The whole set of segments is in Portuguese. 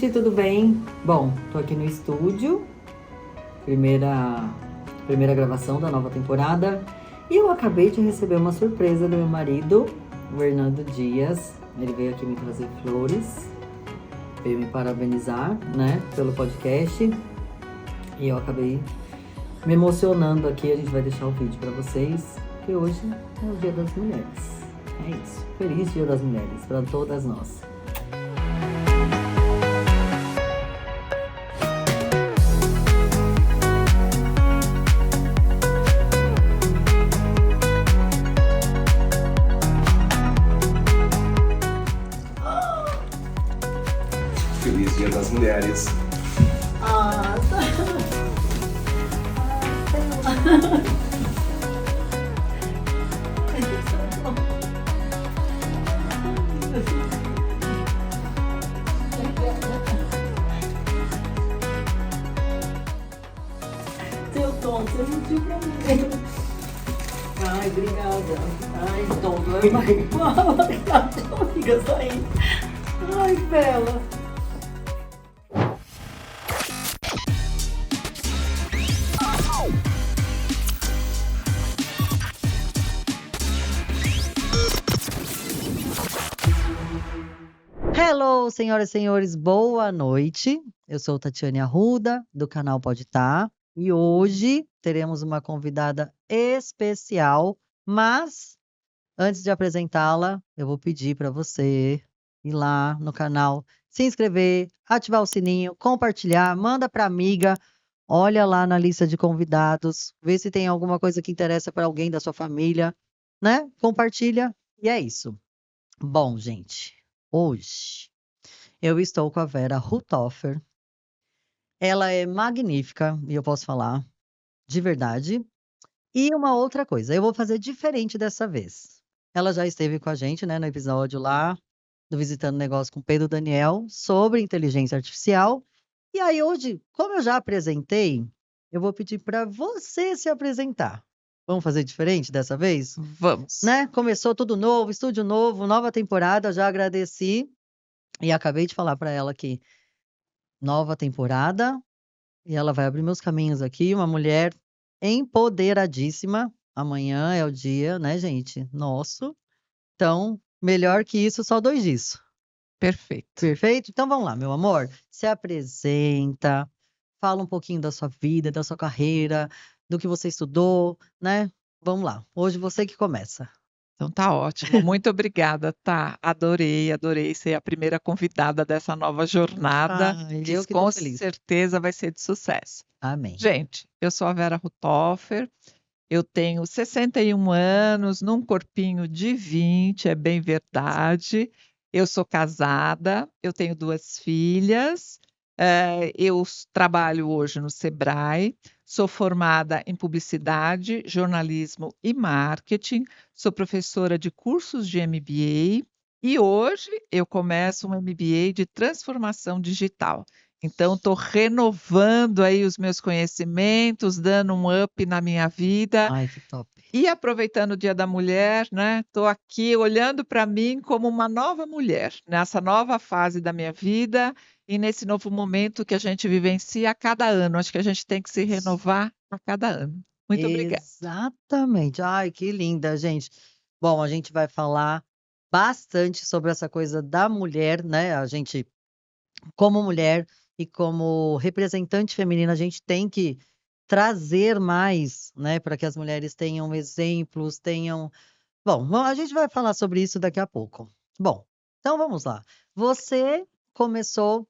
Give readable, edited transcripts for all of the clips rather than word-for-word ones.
gente, tudo bem? Bom, tô aqui no estúdio, primeira gravação da nova temporada, e eu acabei de receber uma surpresa do meu marido, o Hernando Dias. Ele veio aqui me trazer flores, veio me parabenizar, né, pelo podcast, e eu acabei me emocionando aqui. A gente vai deixar o vídeo pra vocês, que hoje é o Dia das Mulheres. É isso, feliz Dia das Mulheres para todas nós. Feliz Dia das Mulheres. Ah, seu Tom, você mentiu pra mim. Ai, obrigada. Ai, Tom, não é mais igual. Fica saindo. Ai, Bela. Hello, senhoras e senhores, boa noite. Eu sou Tatiane Arruda, do canal Pode Tá, e hoje teremos uma convidada especial, mas antes de apresentá-la, eu vou pedir para você ir lá no canal, se inscrever, ativar o sininho, compartilhar, manda para amiga, olha lá na lista de convidados, vê se tem alguma coisa que interessa para alguém da sua família, né? Compartilha e é isso. Bom, gente, hoje eu estou com a Vera Ruttoffer. Ela é magnífica, e eu posso falar de verdade. E uma outra coisa, eu vou fazer diferente dessa vez. Ela já esteve com a gente, né, no episódio lá do Visitando Negócio com Pedro Daniel sobre inteligência artificial. E aí hoje, como eu já apresentei, eu vou pedir para você se apresentar. Vamos fazer diferente dessa vez? Vamos. Né? Começou tudo novo, estúdio novo, nova temporada, já agradeci e acabei de falar para ela que nova temporada e ela vai abrir meus caminhos aqui, uma mulher empoderadíssima. Amanhã é o dia, né, gente? Nosso. Então, melhor que isso, só 2 disso. Perfeito. Perfeito? Então vamos lá, meu amor. Se apresenta, fala um pouquinho da sua vida, da sua carreira, do que você estudou, né? Vamos lá. Hoje você que começa. Então tá ótimo. Muito obrigada, tá? Adorei ser a primeira convidada dessa nova jornada, Ai, que eu que tô com feliz. certeza vai ser de sucesso. Amém. Gente, eu sou a Vera Ruttoffer, eu tenho 61 anos, num corpinho de 20, é bem verdade. Eu sou casada, eu tenho 2 filhas, eu trabalho hoje no Sebrae, sou formada em publicidade, jornalismo e marketing, sou professora de cursos de MBA e hoje eu começo um MBA de transformação digital. Então, estou renovando aí os meus conhecimentos, dando um up na minha vida. Ai, que top. E aproveitando o Dia da Mulher, né, estou aqui olhando para mim como uma nova mulher, nessa nova fase da minha vida e nesse novo momento que a gente vivencia a cada ano. Acho que a gente tem que se renovar a cada ano. Muito obrigada. Exatamente. Ai, que linda, gente. Bom, a gente vai falar bastante sobre essa coisa da mulher, né? A gente, como mulher e como representante feminina, a gente tem que trazer mais, né, para que as mulheres tenham exemplos, tenham. Bom, a gente vai falar sobre isso daqui a pouco. Bom, então vamos lá. Você começou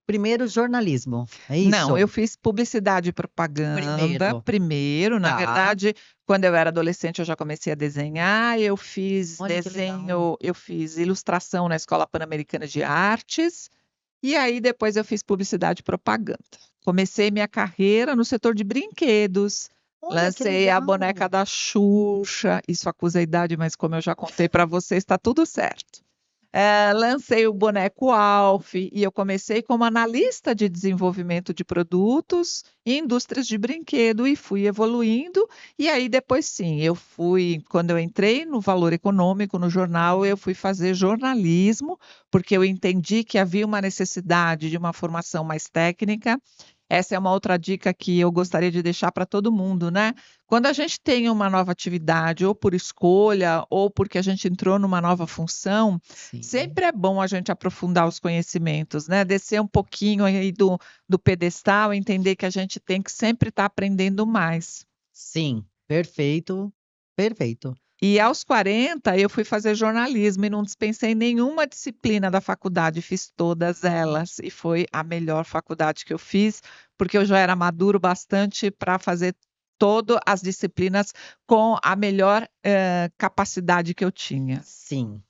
primeiro jornalismo, é Não, isso? eu fiz publicidade e propaganda primeiro. Na Tá. verdade, quando eu era adolescente, eu já comecei a desenhar. Eu fiz Olha que legal. desenho, eu fiz ilustração na Escola Pan-Americana de Artes. E aí depois eu fiz publicidade e propaganda. Comecei minha carreira no setor de brinquedos. Olha que Lancei a legal. boneca da Xuxa. Isso acusa a idade, mas como eu já contei para vocês, está tudo certo. Lancei o boneco Alf e eu comecei como analista de desenvolvimento de produtos em indústrias de brinquedo e fui evoluindo. E aí depois sim, quando eu entrei no Valor Econômico, no jornal, eu fui fazer jornalismo, porque eu entendi que havia uma necessidade de uma formação mais técnica. Essa é uma outra dica que eu gostaria de deixar para todo mundo, né? Quando a gente tem uma nova atividade, ou por escolha, ou porque a gente entrou numa nova função, Sim. sempre é bom a gente aprofundar os conhecimentos, né? Descer um pouquinho aí do pedestal, entender que a gente tem que sempre estar aprendendo mais. Sim, perfeito, perfeito. E aos 40 eu fui fazer jornalismo e não dispensei nenhuma disciplina da faculdade, fiz todas elas e foi a melhor faculdade que eu fiz, porque eu já era maduro bastante para fazer todas as disciplinas com a melhor capacidade que eu tinha. Sim.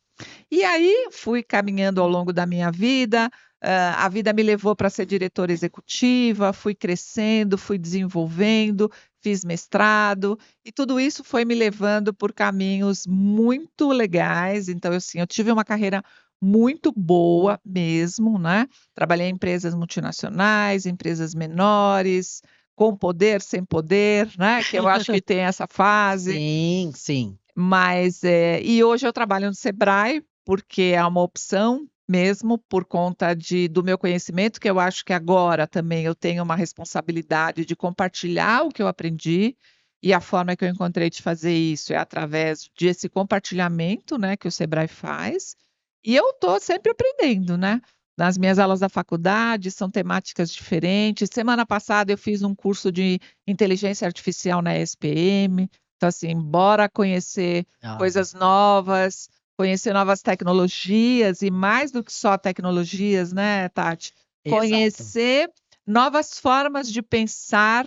E aí fui caminhando ao longo da minha vida, a vida me levou para ser diretora executiva, fui crescendo, fui desenvolvendo, fiz mestrado, e tudo isso foi me levando por caminhos muito legais. Então, assim, eu tive uma carreira muito boa mesmo, né? Trabalhei em empresas multinacionais, empresas menores, com poder, sem poder, né? Que eu acho que tem essa fase. Sim, sim. Mas, e hoje eu trabalho no Sebrae, porque é uma opção mesmo por conta do meu conhecimento, que eu acho que agora também eu tenho uma responsabilidade de compartilhar o que eu aprendi, e a forma que eu encontrei de fazer isso é através desse compartilhamento, né, que o Sebrae faz, e eu estou sempre aprendendo, né? Nas minhas aulas da faculdade são temáticas diferentes. Semana passada eu fiz um curso de inteligência artificial na ESPM. Então, assim, bora conhecer Ah, coisas novas, conhecer novas tecnologias e mais do que só tecnologias, né, Tati? exato. Conhecer novas formas de pensar,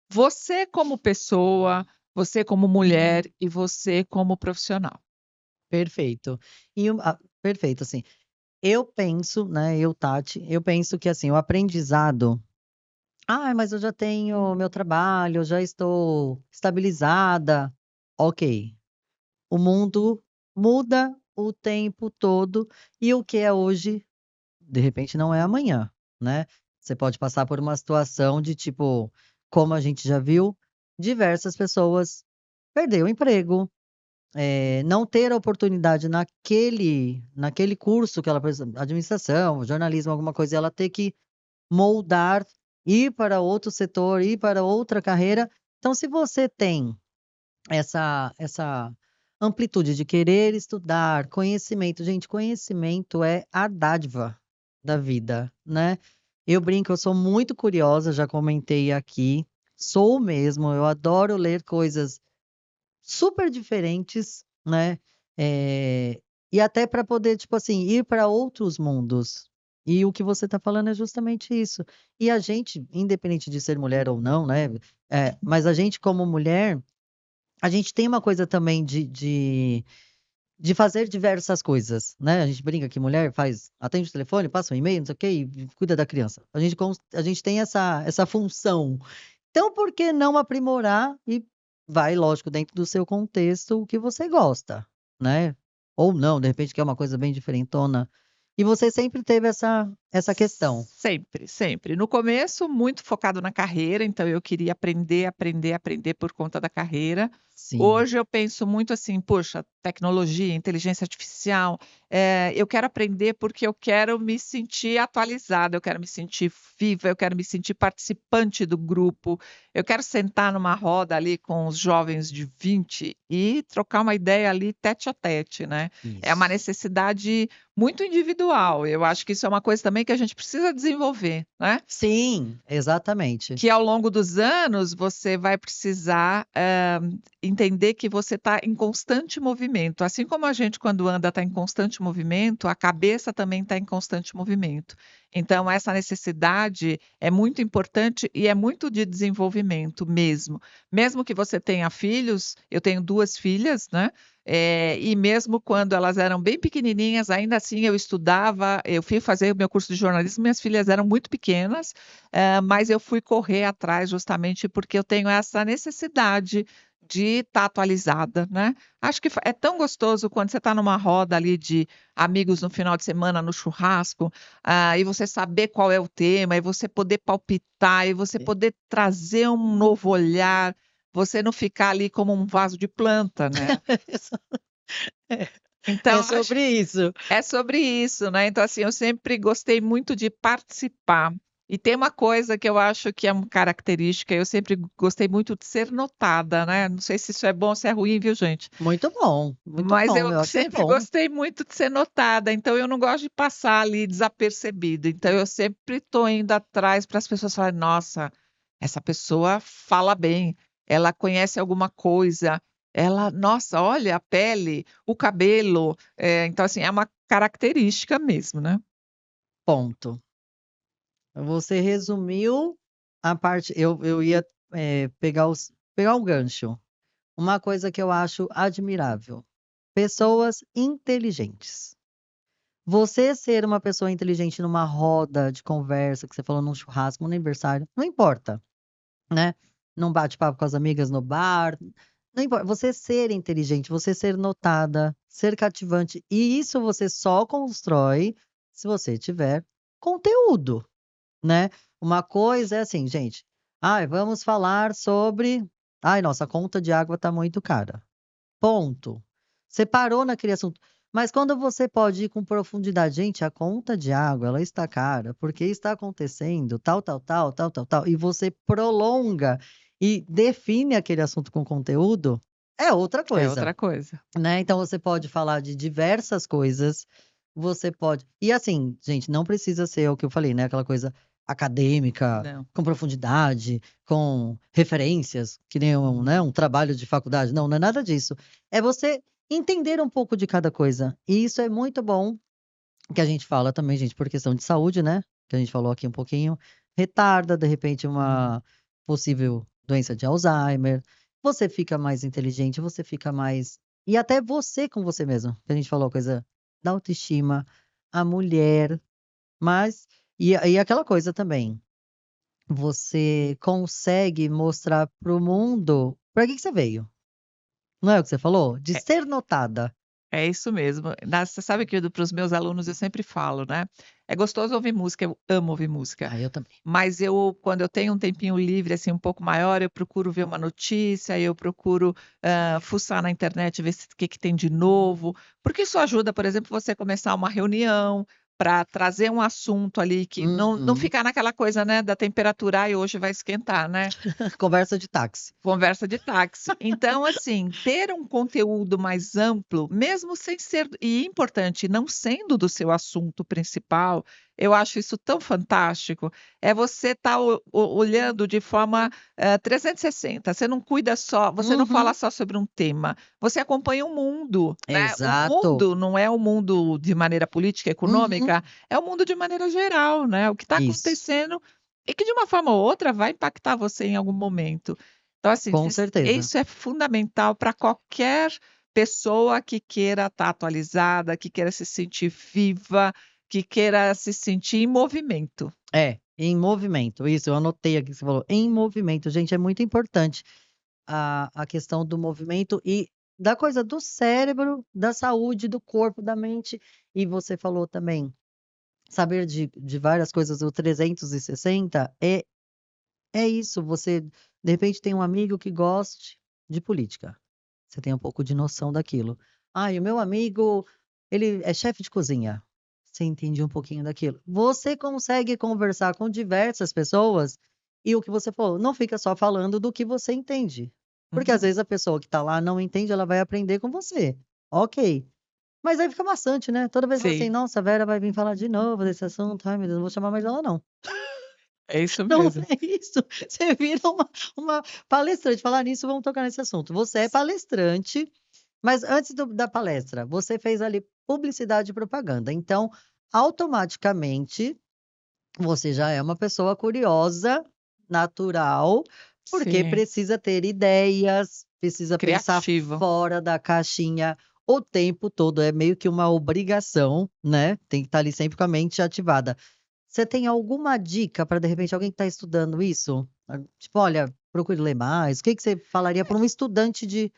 você como pessoa, você como mulher e você como profissional. Perfeito. Perfeito, assim. Eu penso, né, Tati, eu penso que assim, o aprendizado. Mas eu já tenho meu trabalho, eu já estou estabilizada. Ok. O mundo muda o tempo todo e o que é hoje, de repente, não é amanhã, né? Você pode passar por uma situação de tipo, como a gente já viu, diversas pessoas perder o emprego, não ter a oportunidade naquele curso que ela precisa, administração, jornalismo, alguma coisa, e ela ter que moldar, ir para outro setor, ir para outra carreira. Então, se você tem essa amplitude de querer estudar, conhecimento, gente, conhecimento é a dádiva da vida, né? Eu brinco, eu sou muito curiosa, já comentei aqui, sou mesmo, eu adoro ler coisas super diferentes, né? E até para poder, tipo assim, ir para outros mundos. E o que você está falando é justamente isso. E a gente, independente de ser mulher ou não, né? Mas a gente, como mulher, a gente tem uma coisa também de fazer diversas coisas, né? A gente brinca que mulher atende o telefone, passa um e-mail, não sei o quê, e cuida da criança. A gente tem essa função. Então, por que não aprimorar e vai, lógico, dentro do seu contexto, o que você gosta, né? Ou não, de repente, que é uma coisa bem diferentona. E você sempre teve essa questão. Sempre, sempre. No começo, muito focado na carreira, então eu queria aprender, aprender, aprender por conta da carreira. Sim. Hoje eu penso muito assim, poxa, tecnologia, inteligência artificial, eu quero aprender porque eu quero me sentir atualizada, eu quero me sentir viva, eu quero me sentir participante do grupo, eu quero sentar numa roda ali com os jovens de 20 e trocar uma ideia ali tete a tete, né? É uma Isso. necessidade muito individual. Eu acho que isso é uma coisa também que a gente precisa desenvolver, né? Sim, exatamente. Que ao longo dos anos você vai precisar entender que você está em constante movimento. Assim como a gente, quando anda, está em constante movimento, a cabeça também está em constante movimento. Então, essa necessidade é muito importante e é muito de desenvolvimento mesmo. Mesmo que você tenha filhos, eu tenho 2 filhas, né? E mesmo quando elas eram bem pequenininhas, ainda assim eu estudava, eu fui fazer o meu curso de jornalismo, minhas filhas eram muito pequenas, mas eu fui correr atrás justamente porque eu tenho essa necessidade de estar atualizada, né? Acho que é tão gostoso quando você está numa roda ali de amigos no final de semana, no churrasco, e você saber qual é o tema, e você poder palpitar, e você poder trazer um novo olhar, você não ficar ali como um vaso de planta, né? É, Então, é sobre isso. é sobre isso, né? Então, assim, eu sempre gostei muito de participar. E tem uma coisa que eu acho que é uma característica, eu sempre gostei muito de ser notada, né? Não sei se isso é bom ou se é ruim, viu, gente? Muito Mas bom, eu eu acho que é sempre bom. gostei muito de ser notada, então eu não gosto de passar ali desapercebido. Então eu sempre estou indo atrás para as pessoas falarem: nossa, essa pessoa fala bem, ela conhece alguma coisa, ela, nossa, olha a pele, o cabelo. Então, assim, é uma característica mesmo, né? Ponto. Você resumiu a parte. Eu ia pegar o gancho. Uma coisa que eu acho admirável: pessoas inteligentes. Você ser uma pessoa inteligente numa roda de conversa, que você falou num churrasco, num aniversário, não importa, né? Num bate-papo com as amigas no bar, não importa. Você ser inteligente, você ser notada, ser cativante, e isso você só constrói se você tiver conteúdo, né? Uma coisa é assim, gente, ai, vamos falar sobre, ai, nossa, a conta de água tá muito cara. Ponto. Você parou naquele assunto. Mas quando você pode ir com profundidade, gente, a conta de água, ela está cara, porque está acontecendo tal, tal, tal, tal, tal, tal, e você prolonga e define aquele assunto com conteúdo, é outra É coisa, outra coisa. né? Então você pode falar de diversas coisas, você pode. E assim, gente, não precisa ser o que eu falei, né? Aquela coisa acadêmica, Não. com profundidade, com referências, que nem né, um trabalho de faculdade. Não, não é nada disso. É você entender um pouco de cada coisa. E isso é muito bom, que a gente fala também, gente, por questão de saúde, né? Que a gente falou aqui um pouquinho. Retarda, de repente, uma possível doença de Alzheimer. Você fica mais inteligente, você fica mais. E até você com você mesmo. Que a gente falou a coisa da autoestima, a mulher. Mas. E aquela coisa também. Você consegue mostrar para o mundo para que você veio. Não é o que você falou? De É, ser notada. é isso mesmo. Você sabe que para os meus alunos eu sempre falo, né? É gostoso ouvir música, eu amo ouvir música. Ah, eu também. Mas quando eu tenho um tempinho livre, assim, um pouco maior, eu procuro ver uma notícia, eu procuro fuçar na internet, ver o que que tem de novo, porque isso ajuda, por exemplo, você começar uma reunião para trazer um assunto ali que não Uhum. ficar naquela coisa, né, da temperatura, e hoje vai esquentar, né? Conversa de táxi. Conversa de táxi. Então, assim, ter um conteúdo mais amplo, mesmo sem ser, e importante, não sendo do seu assunto principal, eu acho isso tão fantástico. É você estar olhando de forma 360. Você não cuida só, você não fala Uhum. só sobre um tema, você acompanha o mundo, né? O Exato. mundo não é o mundo de maneira política, Uhum. econômica, é o mundo de maneira geral, né? O que está Isso, acontecendo e que de uma forma ou outra vai impactar você em algum momento. Então, assim, com certeza. isso é fundamental para qualquer pessoa que queira estar atualizada, que queira se sentir viva, que queira se sentir em movimento. É, em movimento. Isso, eu anotei aqui que você falou. Em movimento, gente, é muito importante a questão do movimento e da coisa do cérebro, da saúde, do corpo, da mente. E você falou também, saber de várias coisas, o 360 é isso. Você, de repente, tem um amigo que goste de política. Você tem um pouco de noção daquilo. Ah, e o meu amigo, ele é chefe de cozinha. Você entende um pouquinho daquilo. Você consegue conversar com diversas pessoas e o que você falou, não fica só falando do que você entende. Porque às Uhum. vezes a pessoa que está lá não entende, ela vai aprender com você. Ok. Mas aí fica maçante, né? Toda vez assim, Sim, nossa, a Vera vai vir falar de novo desse assunto. Ai, meu Deus, não vou chamar mais ela, não. é isso Não mesmo. é isso. Você vira uma palestrante. Falar nisso, vamos tocar nesse assunto. Você é palestrante, mas antes da palestra, você fez ali publicidade e propaganda. Então, automaticamente, você já é uma pessoa curiosa, natural, porque Sim, precisa ter ideias, precisa pensar criativo. fora da caixinha o tempo todo. É meio que uma obrigação, né? Tem que estar ali sempre com a mente ativada. Você tem alguma dica para, de repente, alguém que está estudando isso? Tipo, olha, procure ler mais? O que que você falaria para um estudante de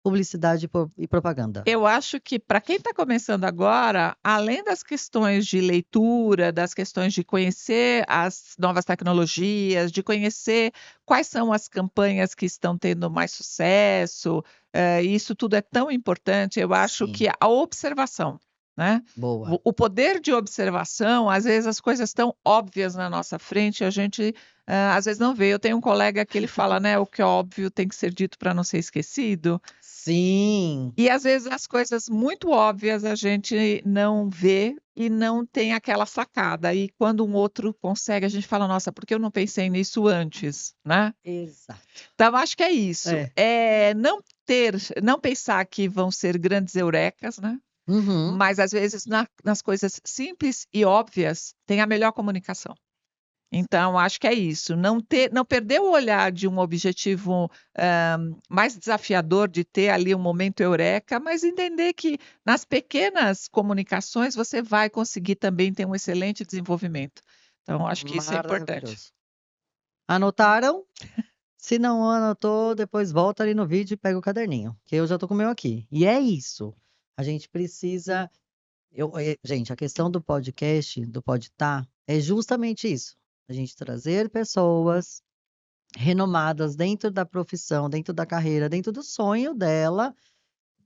publicidade e propaganda? Eu acho que para quem está começando agora, além das questões de leitura, das questões de conhecer as novas tecnologias, de conhecer quais são as campanhas que estão tendo mais sucesso, isso tudo é tão importante, eu acho Sim, que a observação, né? boa. O poder de observação, às vezes as coisas estão óbvias na nossa frente, a gente às vezes não vê. Eu tenho um colega que ele fala, né, o que é óbvio tem que ser dito para não ser esquecido. Sim, E às vezes as coisas muito óbvias a gente não vê e não tem aquela sacada. E quando um outro consegue, a gente fala: "Nossa, por que eu não pensei nisso antes?", né. exato. Então acho que é isso, É. não pensar que vão ser grandes eurecas, né, Uhum. mas às vezes nas coisas simples e óbvias tem a melhor comunicação. Então, acho que é isso, não perder o olhar de um objetivo, mais desafiador de ter ali um momento eureka, mas entender que nas pequenas comunicações você vai conseguir também ter um excelente desenvolvimento. Então, acho que isso é importante. Maravilhoso. Anotaram? Se não anotou, depois volta ali no vídeo e pega o caderninho, que eu já tô com o meu aqui. E é isso. A gente precisa. Gente, a questão do podcast, do Podtar, é justamente isso. A gente trazer pessoas renomadas dentro da profissão, dentro da carreira, dentro do sonho dela,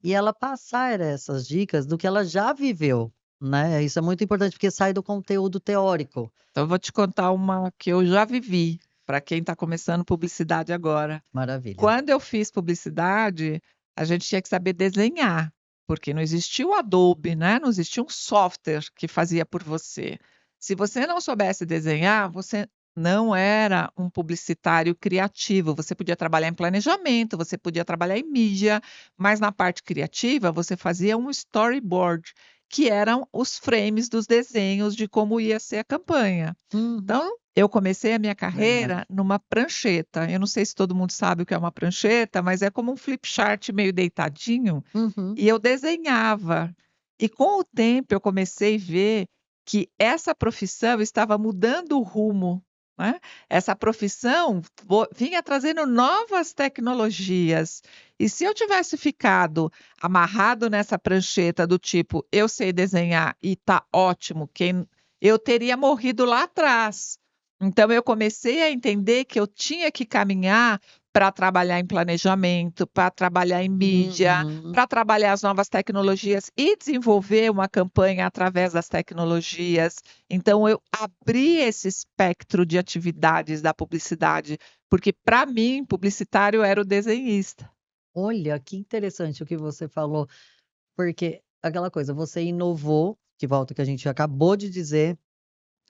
e ela passar essas dicas do que ela já viveu, né? Isso é muito importante, porque sai do conteúdo teórico. Então, eu vou te contar uma que eu já vivi, para quem está começando publicidade agora. Maravilha. Quando eu fiz publicidade, a gente tinha que saber desenhar, porque não existia o Adobe, né, não existia um software que fazia por você. Se você não soubesse desenhar, você não era um publicitário criativo, você podia trabalhar em planejamento, você podia trabalhar em mídia, mas na parte criativa você fazia um storyboard, que eram os frames dos desenhos de como ia ser a campanha. Uhum. Então, eu comecei a minha Verdade. carreira numa prancheta. Eu não sei se todo mundo sabe o que é uma prancheta, mas é como um flip chart meio deitadinho, Uhum. e eu desenhava. E com o tempo eu comecei a ver que essa profissão estava mudando o rumo, né. Essa profissão vinha trazendo novas tecnologias. E se eu tivesse ficado amarrado nessa prancheta do tipo: "Eu sei desenhar e tá ótimo, eu teria morrido lá atrás. Então eu comecei a entender que eu tinha que caminhar para trabalhar em planejamento, para trabalhar em mídia, Uhum. para trabalhar as novas tecnologias e desenvolver uma campanha através das tecnologias. Então eu abri esse espectro de atividades da publicidade, porque para mim publicitário era o desenhista. Olha, que interessante o que você falou, porque aquela coisa, você inovou, que volta ao que a gente acabou de dizer,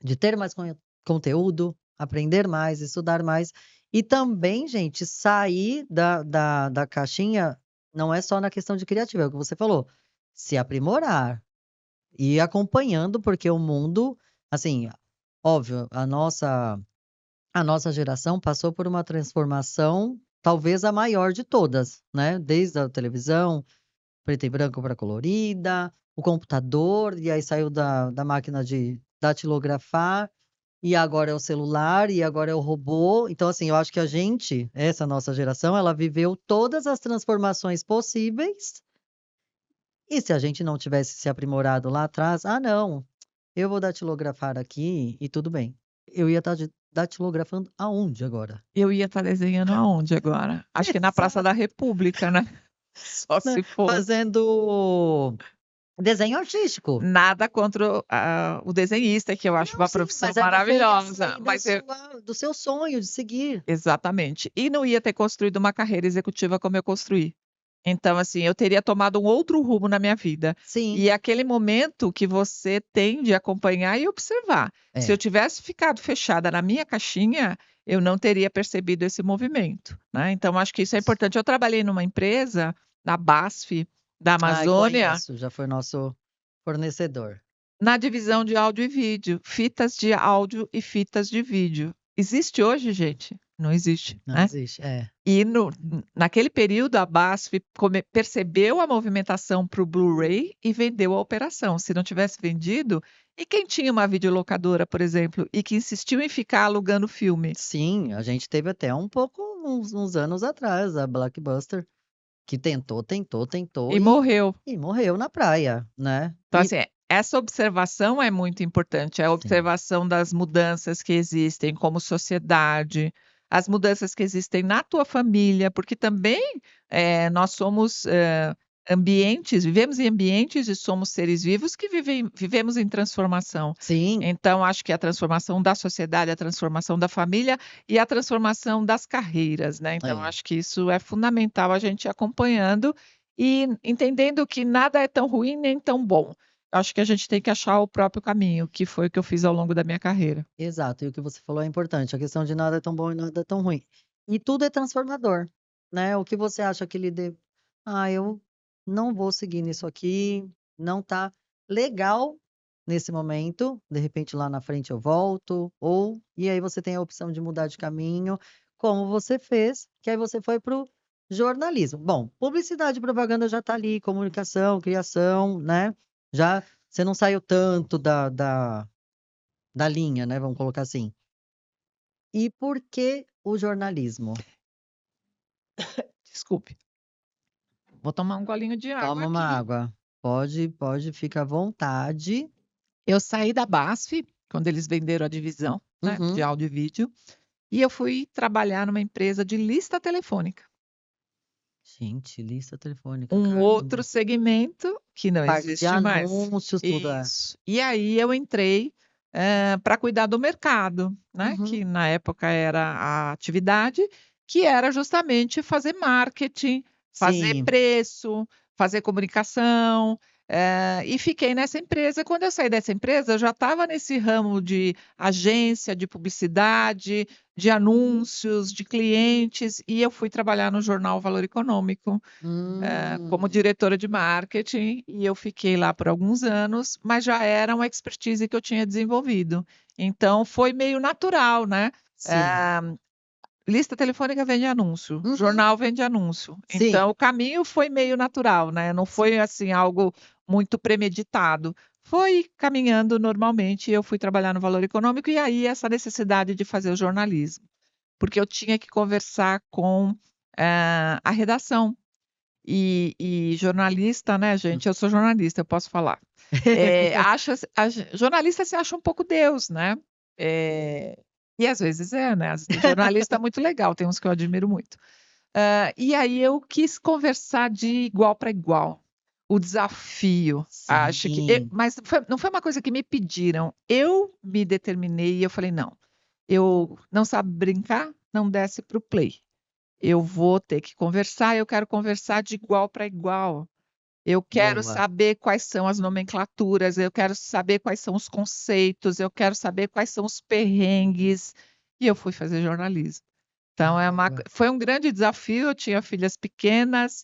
de ter mais conteúdo, aprender mais, estudar mais, e também, gente, sair da caixinha, não é só na questão de criativa, é o que você falou, se aprimorar, ir acompanhando, porque o mundo, assim, óbvio, a nossa geração passou por uma transformação, talvez a maior de todas, né, desde a televisão, preta e branco para colorida, o computador, e aí saiu da máquina de datilografar, e agora é o celular, e agora é o robô. Então, assim, eu acho que a gente, essa nossa geração, ela viveu todas as transformações possíveis, e se a gente não tivesse se aprimorado lá atrás: "Ah, não, eu vou datilografar aqui e tudo bem". Eu ia estar datilografando aonde agora? Eu ia estar desenhando aonde agora? Acho que na Praça Exato, da República, né. Só né, se fosse. fazendo desenho artístico. Nada contra o desenhista, que eu acho Não, uma sim, profissão mas é você maravilhosa, sair da mas eu sua do seu sonho de seguir. exatamente. E não ia ter construído uma carreira executiva como eu construí. Então, assim, eu teria tomado um outro rumo na minha vida. Sim, E é aquele momento que você tem de acompanhar e observar. Se eu é. tivesse ficado fechada na minha caixinha, eu não teria percebido esse movimento, né. Então acho que isso é importante. Eu trabalhei numa empresa, na BASF, da Ai, Amazônia, conheço, já foi nosso fornecedor. na divisão de áudio e vídeo, fitas de áudio e fitas de vídeo. Existe hoje, gente? Não existe, Não né. existe, é. E naquele período a BASF percebeu a movimentação para o Blu-ray e vendeu a operação. Se não tivesse vendido, e quem tinha uma videolocadora, por exemplo, e que insistiu em ficar alugando filme? Sim, a gente teve até um pouco uns anos atrás, a Blockbuster, que tentou E morreu. e morreu na praia, né? Então, E assim, essa observação é muito importante, a sim, observação das mudanças que existem como sociedade, as mudanças que existem na tua família, porque também nós somos vivemos em ambientes e somos seres vivos que vivemos em transformação. sim, Então, acho que a transformação da sociedade, a transformação da família e a transformação das carreiras, né? Então, é, acho que isso é fundamental a gente ir acompanhando e entendendo que nada é tão ruim nem tão bom. Acho que a gente tem que achar o próprio caminho, que foi o que eu fiz ao longo da minha carreira. exato. E o que você falou é importante, a questão de nada é tão bom e nada é tão ruim. E tudo é transformador, né? O que você acha que eu não vou seguir nisso aqui, não tá legal nesse momento, de repente lá na frente eu volto, e aí você tem a opção de mudar de caminho, como você fez, que aí você foi pro jornalismo. Bom, publicidade e propaganda já tá ali, comunicação, criação, né? Já você não saiu tanto da linha, né? Vamos colocar assim. E por que o jornalismo? Desculpe, vou tomar um golinho de água Toma uma aqui. água. Pode, fica à vontade. Eu saí da BASF, quando eles venderam a divisão, né, de Uhum. áudio e vídeo, e eu fui trabalhar numa empresa de lista telefônica. Gente, lista telefônica, Um outro caramba. segmento que não Parte de existe mais. anúncios, tudo é. Isso. E aí eu entrei para cuidar do mercado, né? Uhum. Que na época era a atividade, que era justamente fazer marketing, fazer Sim. preço, fazer comunicação. E fiquei nessa empresa. Quando eu saí dessa empresa, eu já estava nesse ramo de agência, de publicidade, de anúncios, de clientes, e eu fui trabalhar no jornal Valor Econômico como Hum. diretora de marketing, e eu fiquei lá por alguns anos, mas já era uma expertise que eu tinha desenvolvido. Então, foi meio natural, né? Sim. Eh, lista telefônica vende anúncio, Uhum. jornal vende anúncio. Sim. Então, o caminho foi meio natural, né? Não Sim. foi assim algo muito premeditado. Foi caminhando normalmente, e eu fui trabalhar no Valor Econômico, e aí essa necessidade de fazer o jornalismo, porque eu tinha que conversar com a redação. E jornalista, né, gente? Eu sou jornalista, eu posso falar. Jornalista se acha um pouco Deus, né? E às vezes né? Tem jornalista muito legal, tem uns que eu admiro muito. E aí eu quis conversar de igual para igual. O desafio, acho que. Sim. Mas não foi uma coisa que me pediram. Eu me determinei e eu falei: não, eu não sabe brincar, não desce para o play. Eu vou ter que conversar, eu quero conversar de igual para igual. Eu quero Boa. saber quais são as nomenclaturas, eu quero saber quais são os conceitos, eu quero saber quais são os perrengues. E eu fui fazer jornalismo. Então, Caramba. foi um grande desafio. Eu tinha filhas pequenas,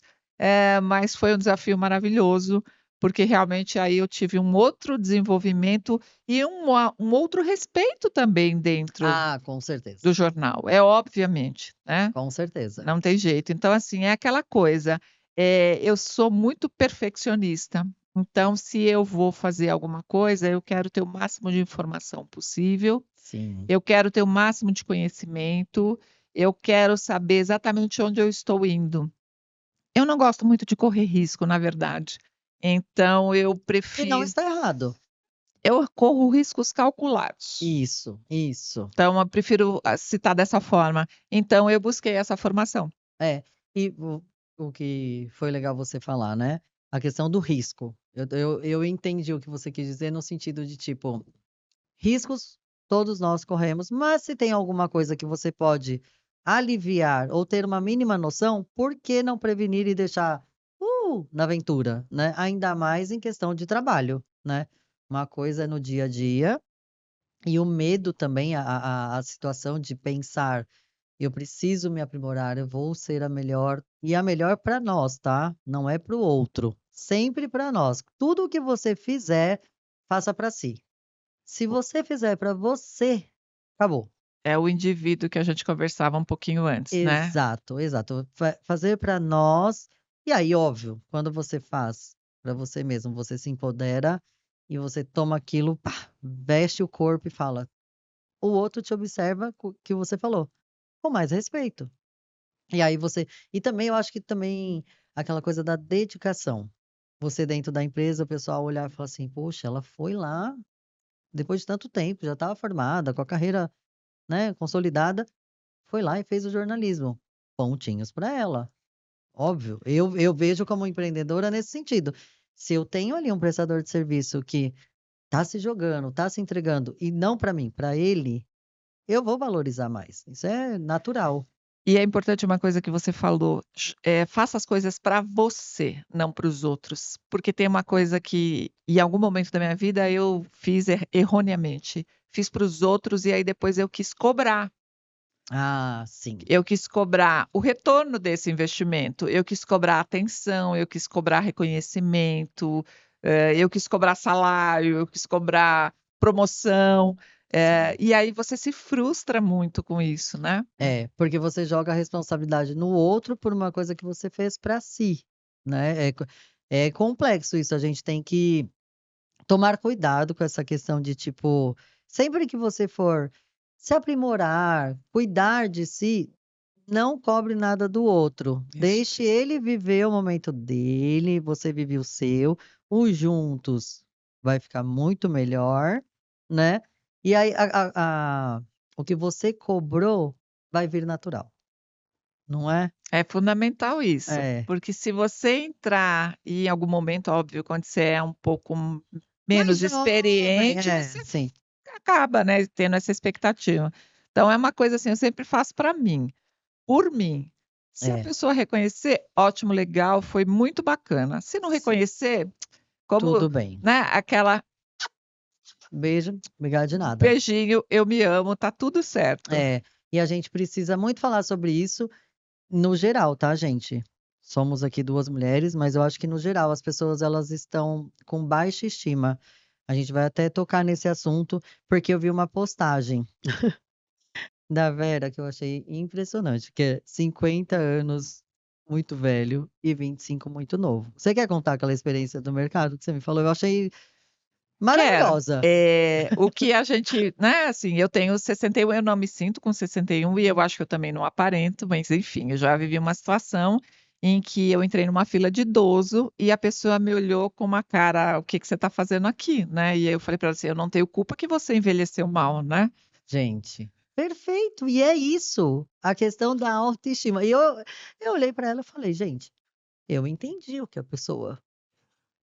mas foi um desafio maravilhoso, porque realmente aí eu tive um outro desenvolvimento e um outro respeito também dentro Ah, com certeza. do jornal, obviamente, né? Com certeza. Não tem jeito. Então, assim, é aquela coisa, eu sou muito perfeccionista, então se eu vou fazer alguma coisa, eu quero ter o máximo de informação possível, Sim. eu quero ter o máximo de conhecimento, eu quero saber exatamente onde eu estou indo. Eu não gosto muito de correr risco, na verdade, então E não está errado. eu corro riscos calculados. Isso. Então eu prefiro, citar dessa forma. Então eu busquei essa formação. É, e o que foi legal você falar, né, a questão do risco. Eu entendi o que você quis dizer no sentido de, tipo, riscos todos nós corremos, mas se tem alguma coisa que você pode aliviar ou ter uma mínima noção, por que não prevenir e deixar, na aventura, né, ainda mais em questão de trabalho, né. Uma coisa é no dia a dia, e o medo também, a situação de pensar: "Eu preciso me aprimorar, eu vou ser a melhor", e a melhor para nós, tá, não é para o outro, sempre para nós. Tudo o que você fizer, faça para si. Se você fizer para você, acabou. É o indivíduo que a gente conversava um pouquinho antes, né? Exato, exato. Fazer para nós, e aí óbvio, quando você faz para você mesmo, você se empodera e você toma aquilo, pá, veste o corpo e fala, o outro te observa, que você falou, com mais respeito. E aí você. E também eu acho que também aquela coisa da dedicação. Você dentro da empresa, o pessoal olhar e falar assim, poxa, ela foi lá depois de tanto tempo, já estava formada, com a carreira, né, consolidada, foi lá e fez o jornalismo. Pontinhos para ela. Óbvio, eu vejo como empreendedora nesse sentido. Se eu tenho ali um prestador de serviço que tá se jogando, tá se entregando, e não para mim, para ele, eu vou valorizar mais. Isso é natural. E é importante uma coisa que você falou, faça as coisas para você, não para os outros. Porque tem uma coisa que, em algum momento da minha vida, eu fiz erroneamente. Fiz para os outros e aí depois eu quis cobrar. Ah, sim. Eu quis cobrar o retorno desse investimento, eu quis cobrar atenção, eu quis cobrar reconhecimento, eu quis cobrar salário, eu quis cobrar promoção, Sim. e aí você se frustra muito com isso, né. É, porque você joga a responsabilidade no outro por uma coisa que você fez para si, né? É complexo isso. A gente tem que tomar cuidado com essa questão de tipo, sempre que você for se aprimorar, cuidar de si, não cobre nada do outro. Isso. Deixe ele viver o momento dele, você vive o seu, os juntos vai ficar muito melhor, né? E aí o que você cobrou vai vir natural, não é? É fundamental isso, É. porque se você entrar e em algum momento, óbvio, quando você é um pouco Mais menos jovem, experiente, você sim, acaba, né, tendo essa expectativa. Então é uma coisa assim, eu sempre faço para mim, por mim. Se a é, pessoa reconhecer, ótimo, legal, foi muito bacana. Se não sim, reconhecer, como, tudo bem. né, aquela Beijo, obrigada de nada. beijinho, eu me amo, tá tudo certo. É, e a gente precisa muito falar sobre isso no geral, tá, gente? Somos aqui 2 mulheres, mas eu acho que no geral as pessoas elas estão com baixa estima. A gente vai até tocar nesse assunto, porque eu vi uma postagem da Vera que eu achei impressionante, que é 50 anos muito velho e 25 muito novo. Você quer contar aquela experiência do mercado que você me falou? Eu achei Quero. maravilhosa. O que a gente, né, assim, eu tenho 61, eu não me sinto com 61 e eu acho que eu também não aparento, mas enfim, eu já vivi uma situação em que eu entrei numa fila de idoso e a pessoa me olhou com uma cara: "O que que você está fazendo aqui?", né, e aí eu falei para ela assim: "Eu não tenho culpa que você envelheceu mal, né". Gente, perfeito, e é isso, a questão da autoestima. E eu olhei pra ela e falei: "Gente, eu entendi o que a pessoa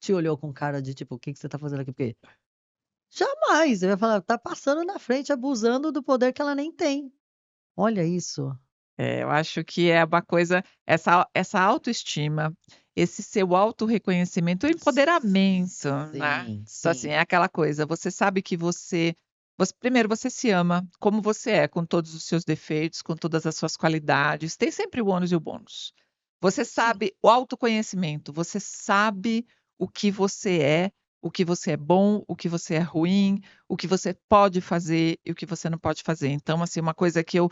te olhou com cara de tipo: "O que que você tá fazendo aqui?" Porque jamais, eu ia falar: "Tá passando na frente, abusando do poder que ela nem tem". Olha isso. Eu acho que é uma coisa, essa autoestima, esse seu autorreconhecimento, o empoderamento, né. Sim, Então, assim, sim, é aquela coisa, você sabe que você primeiro você se ama como você é, com todos os seus defeitos, com todas as suas qualidades, tem sempre o ônus e o bônus. Você sim, sabe o autoconhecimento, você sabe o que você é bom, o que você é ruim, o que você pode fazer e o que você não pode fazer. Então, assim, uma coisa que eu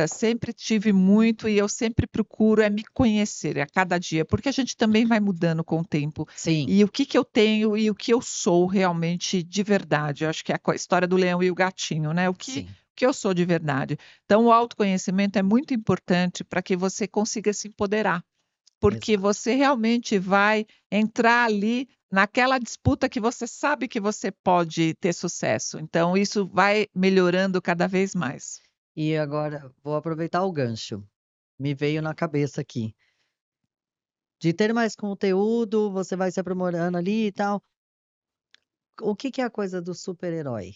sempre tive muito e eu sempre procuro é me conhecer a cada dia, porque a gente também vai mudando com o tempo. sim, E o que que eu tenho e o que eu sou realmente de verdade, eu acho que é a história do leão e o gatinho, né, sim, o que eu sou de verdade. Então o autoconhecimento é muito importante para que você consiga se empoderar, porque exato. você realmente vai entrar ali naquela disputa que você sabe que você pode ter sucesso, então isso vai melhorando cada vez mais. E agora vou aproveitar o gancho, me veio na cabeça aqui, de ter mais conteúdo, você vai se aprimorando ali e tal. O que que é a coisa do super-herói?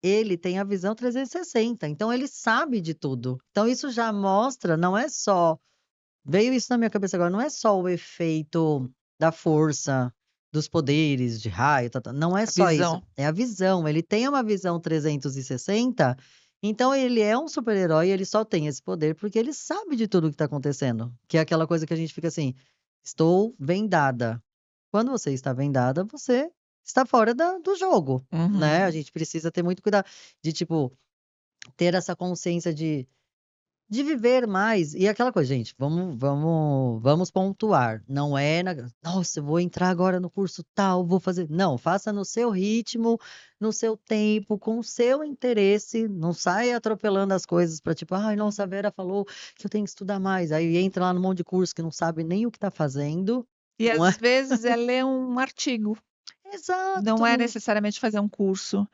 Ele tem a visão 360, então ele sabe de tudo. Então isso já mostra, não é só veio isso na minha cabeça agora, não é só o efeito da força, dos poderes, de raio, tá-tá, não é A só isso, visão. é a visão, ele tem uma visão 360, então ele é um super-herói, ele só tem esse poder porque ele sabe de tudo o que tá acontecendo, que é aquela coisa que a gente fica assim: "Estou vendada". Quando você está vendada, você está fora do jogo, né, a Uhum. gente precisa ter muito cuidado de, tipo, ter essa consciência de de viver mais. E aquela coisa, gente, vamos pontuar. Não é, nossa, eu vou entrar agora no curso tal, vou fazer. Não, faça no seu ritmo, no seu tempo, com o seu interesse. Não saia atropelando as coisas para tipo, ai, nossa, a Vera falou que eu tenho que estudar mais. Aí entra lá no monte de curso que não sabe nem o que está fazendo. E Não é? às vezes é ler um artigo, não é Exato. necessariamente fazer um curso,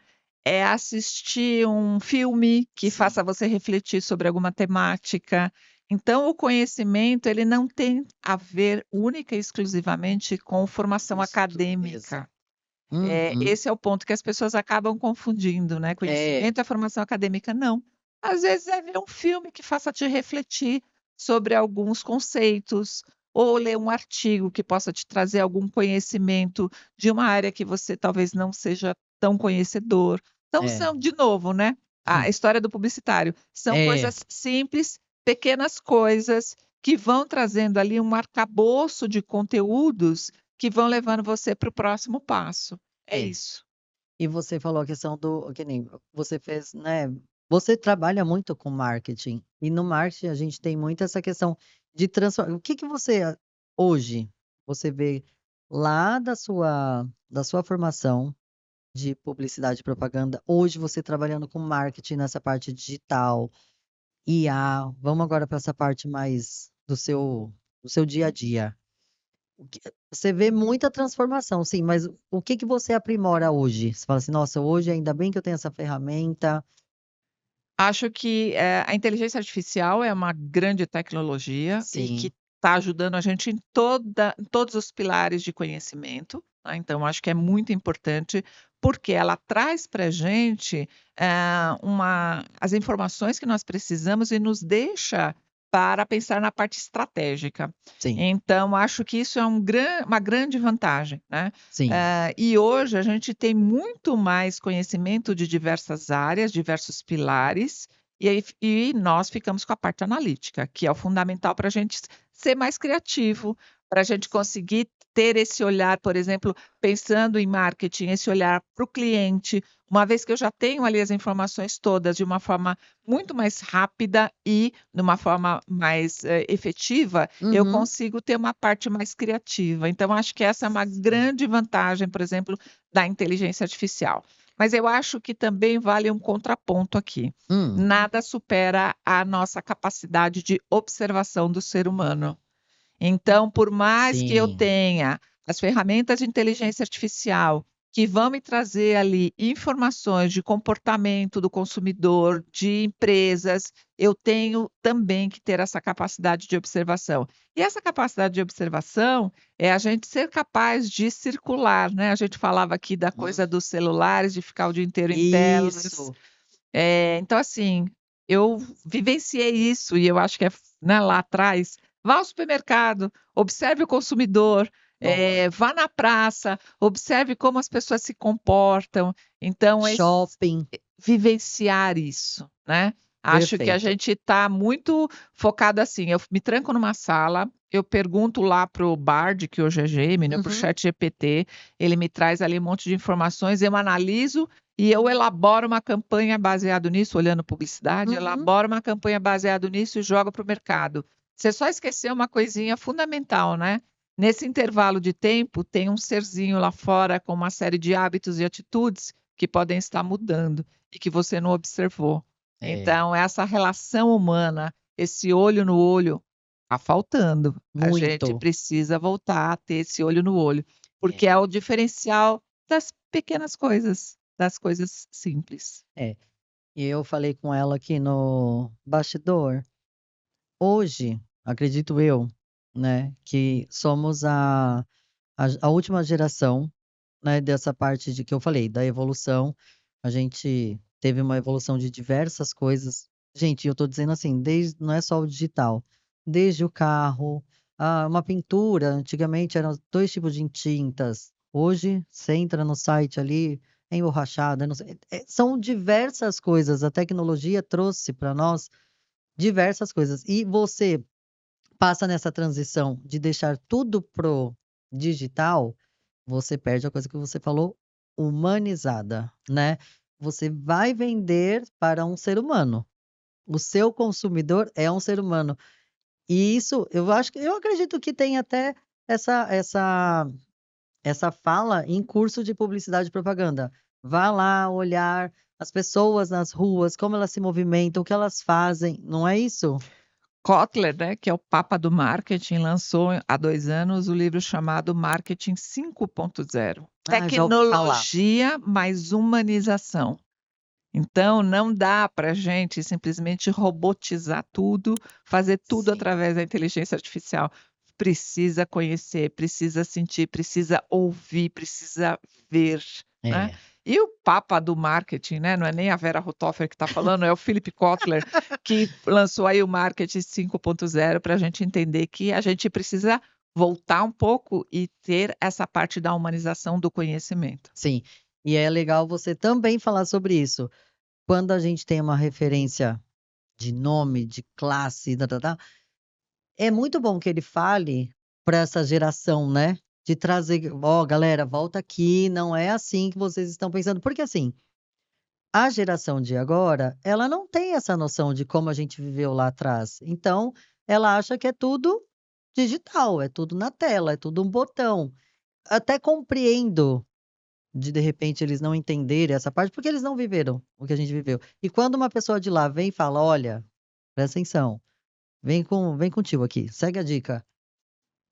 é assistir um filme que Sim, faça você refletir sobre alguma temática. Então, o conhecimento, ele não tem a ver única e exclusivamente com formação isso, acadêmica. exato. Uhum. Esse é o ponto que as pessoas acabam confundindo, né? É, Conhecimento é formação acadêmica. Não. Às vezes é ver um filme que faça te refletir sobre alguns conceitos, ou ler um artigo que possa te trazer algum conhecimento de uma área que você talvez não seja tão conhecedor. Então, é, são, de novo, né? A história do publicitário. São é. coisas simples, pequenas coisas que vão trazendo ali um arcabouço de conteúdos que vão levando você para o próximo passo. É É. isso. E você falou a questão do que nem você fez, né, você trabalha muito com marketing, e no marketing a gente tem muito essa questão de transformar. O que que você hoje, você vê lá da sua formação de publicidade e propaganda, hoje você trabalhando com marketing nessa parte digital, IA, vamos agora para essa parte mais do seu dia a dia. Você vê muita transformação, sim, mas o que que você aprimora hoje? Você fala assim, nossa, hoje ainda bem que eu tenho essa ferramenta. Acho que, a inteligência artificial é uma grande tecnologia e que Sim. está ajudando a gente em todos os pilares de conhecimento, tá. Então acho que é muito importante, porque ela traz para a gente, as informações que nós precisamos e nos deixa para pensar na parte estratégica. Sim, Então acho que isso é uma grande vantagem, né. sim. E hoje a gente tem muito mais conhecimento de diversas áreas, diversos pilares, e nós ficamos com a parte analítica, que é o fundamental para a gente ser mais criativo, para a gente conseguir ter esse olhar, por exemplo, pensando em marketing, esse olhar para o cliente, uma vez que eu já tenho ali as informações todas de uma forma muito mais rápida e de uma forma mais, efetiva, eu Uhum. consigo ter uma parte mais criativa. Então acho que essa é uma Sim. grande vantagem, por exemplo, da inteligência artificial. Mas eu acho que também vale um contraponto aqui. Hum. Nada supera a nossa capacidade de observação do ser humano. Então, por mais que eu Sim. tenha as ferramentas de inteligência artificial que vão me trazer ali informações de comportamento do consumidor, de empresas, eu tenho também que ter essa capacidade de observação. E essa capacidade de observação é a gente ser capaz de circular, né? A gente falava aqui da Hum. coisa dos celulares, de ficar o dia inteiro em telas. Isso. Então assim, eu vivenciei isso e eu acho que né, lá atrás, vá ao supermercado, observe o consumidor, Nossa. vá na praça, observe como as pessoas se comportam. Então Shopping. vivenciar isso, né. Acho que a Perfeito. gente está muito focado assim, eu me tranco numa sala, eu pergunto lá para o Bard, que hoje é Gemini, para o Uhum. ChatGPT, ele me traz ali um monte de informações, eu analiso e eu elaboro uma campanha baseado nisso, olhando publicidade, Uhum. elaboro uma campanha baseado nisso e jogo para o mercado. Você só esqueceu uma coisinha fundamental, né. Nesse intervalo de tempo, tem um serzinho lá fora com uma série de hábitos e atitudes que podem estar mudando e que você não observou. É, Então essa relação humana, esse olho no olho, está faltando. A gente muito. precisa voltar a ter esse olho no olho, É, porque é o diferencial das pequenas coisas, das coisas simples. é. E eu falei com ela aqui no bastidor. Hoje, acredito eu, né, que somos a última geração, né, dessa parte de que eu falei, da evolução. A gente teve uma evolução de diversas coisas. Gente, eu tô dizendo assim, desde, não é só o digital, desde o carro, uma pintura, antigamente eram 2 tipos de tintas. Hoje, você entra no site ali, é emborrachada, não sei, são diversas coisas. A tecnologia trouxe para nós diversas coisas. E você passa nessa transição de deixar tudo pro digital, você perde a coisa que você falou, humanizada, né. Você vai vender para um ser humano. O seu consumidor é um ser humano. E isso, eu acredito que tem até essa, essa, essa fala em curso de publicidade e propaganda. Vá lá olhar as pessoas nas ruas, como elas se movimentam, o que elas fazem, não é isso? Kotler, né, que é o papa do marketing, lançou há 2 anos o livro chamado Marketing 5.0. Ah, já ouvi falar. Tecnologia mais humanização. Então, não dá para a gente simplesmente robotizar tudo, fazer tudo Sim. através da inteligência artificial. Precisa conhecer, precisa sentir, precisa ouvir, precisa ver, né. É. E o papa do marketing, né, não é nem a Vera Rothofer que está falando, é o Philip Kotler, que lançou aí o Marketing 5.0 para a gente entender que a gente precisa voltar um pouco e ter essa parte da humanização do conhecimento. Sim. E é legal você também falar sobre isso. Quando a gente tem uma referência de nome, de classe, tá, é muito bom que ele fale para essa geração, né? De trazer, ó, galera, volta aqui, não é assim que vocês estão pensando. Porque assim, a geração de agora, ela não tem essa noção de como a gente viveu lá atrás. Então, ela acha que é tudo digital, é tudo na tela, é tudo um botão. Até compreendo de repente eles não entenderem essa parte, porque eles não viveram o que a gente viveu. E quando uma pessoa de lá vem e fala: "Olha, presta atenção, vem com o tio aqui, segue a dica".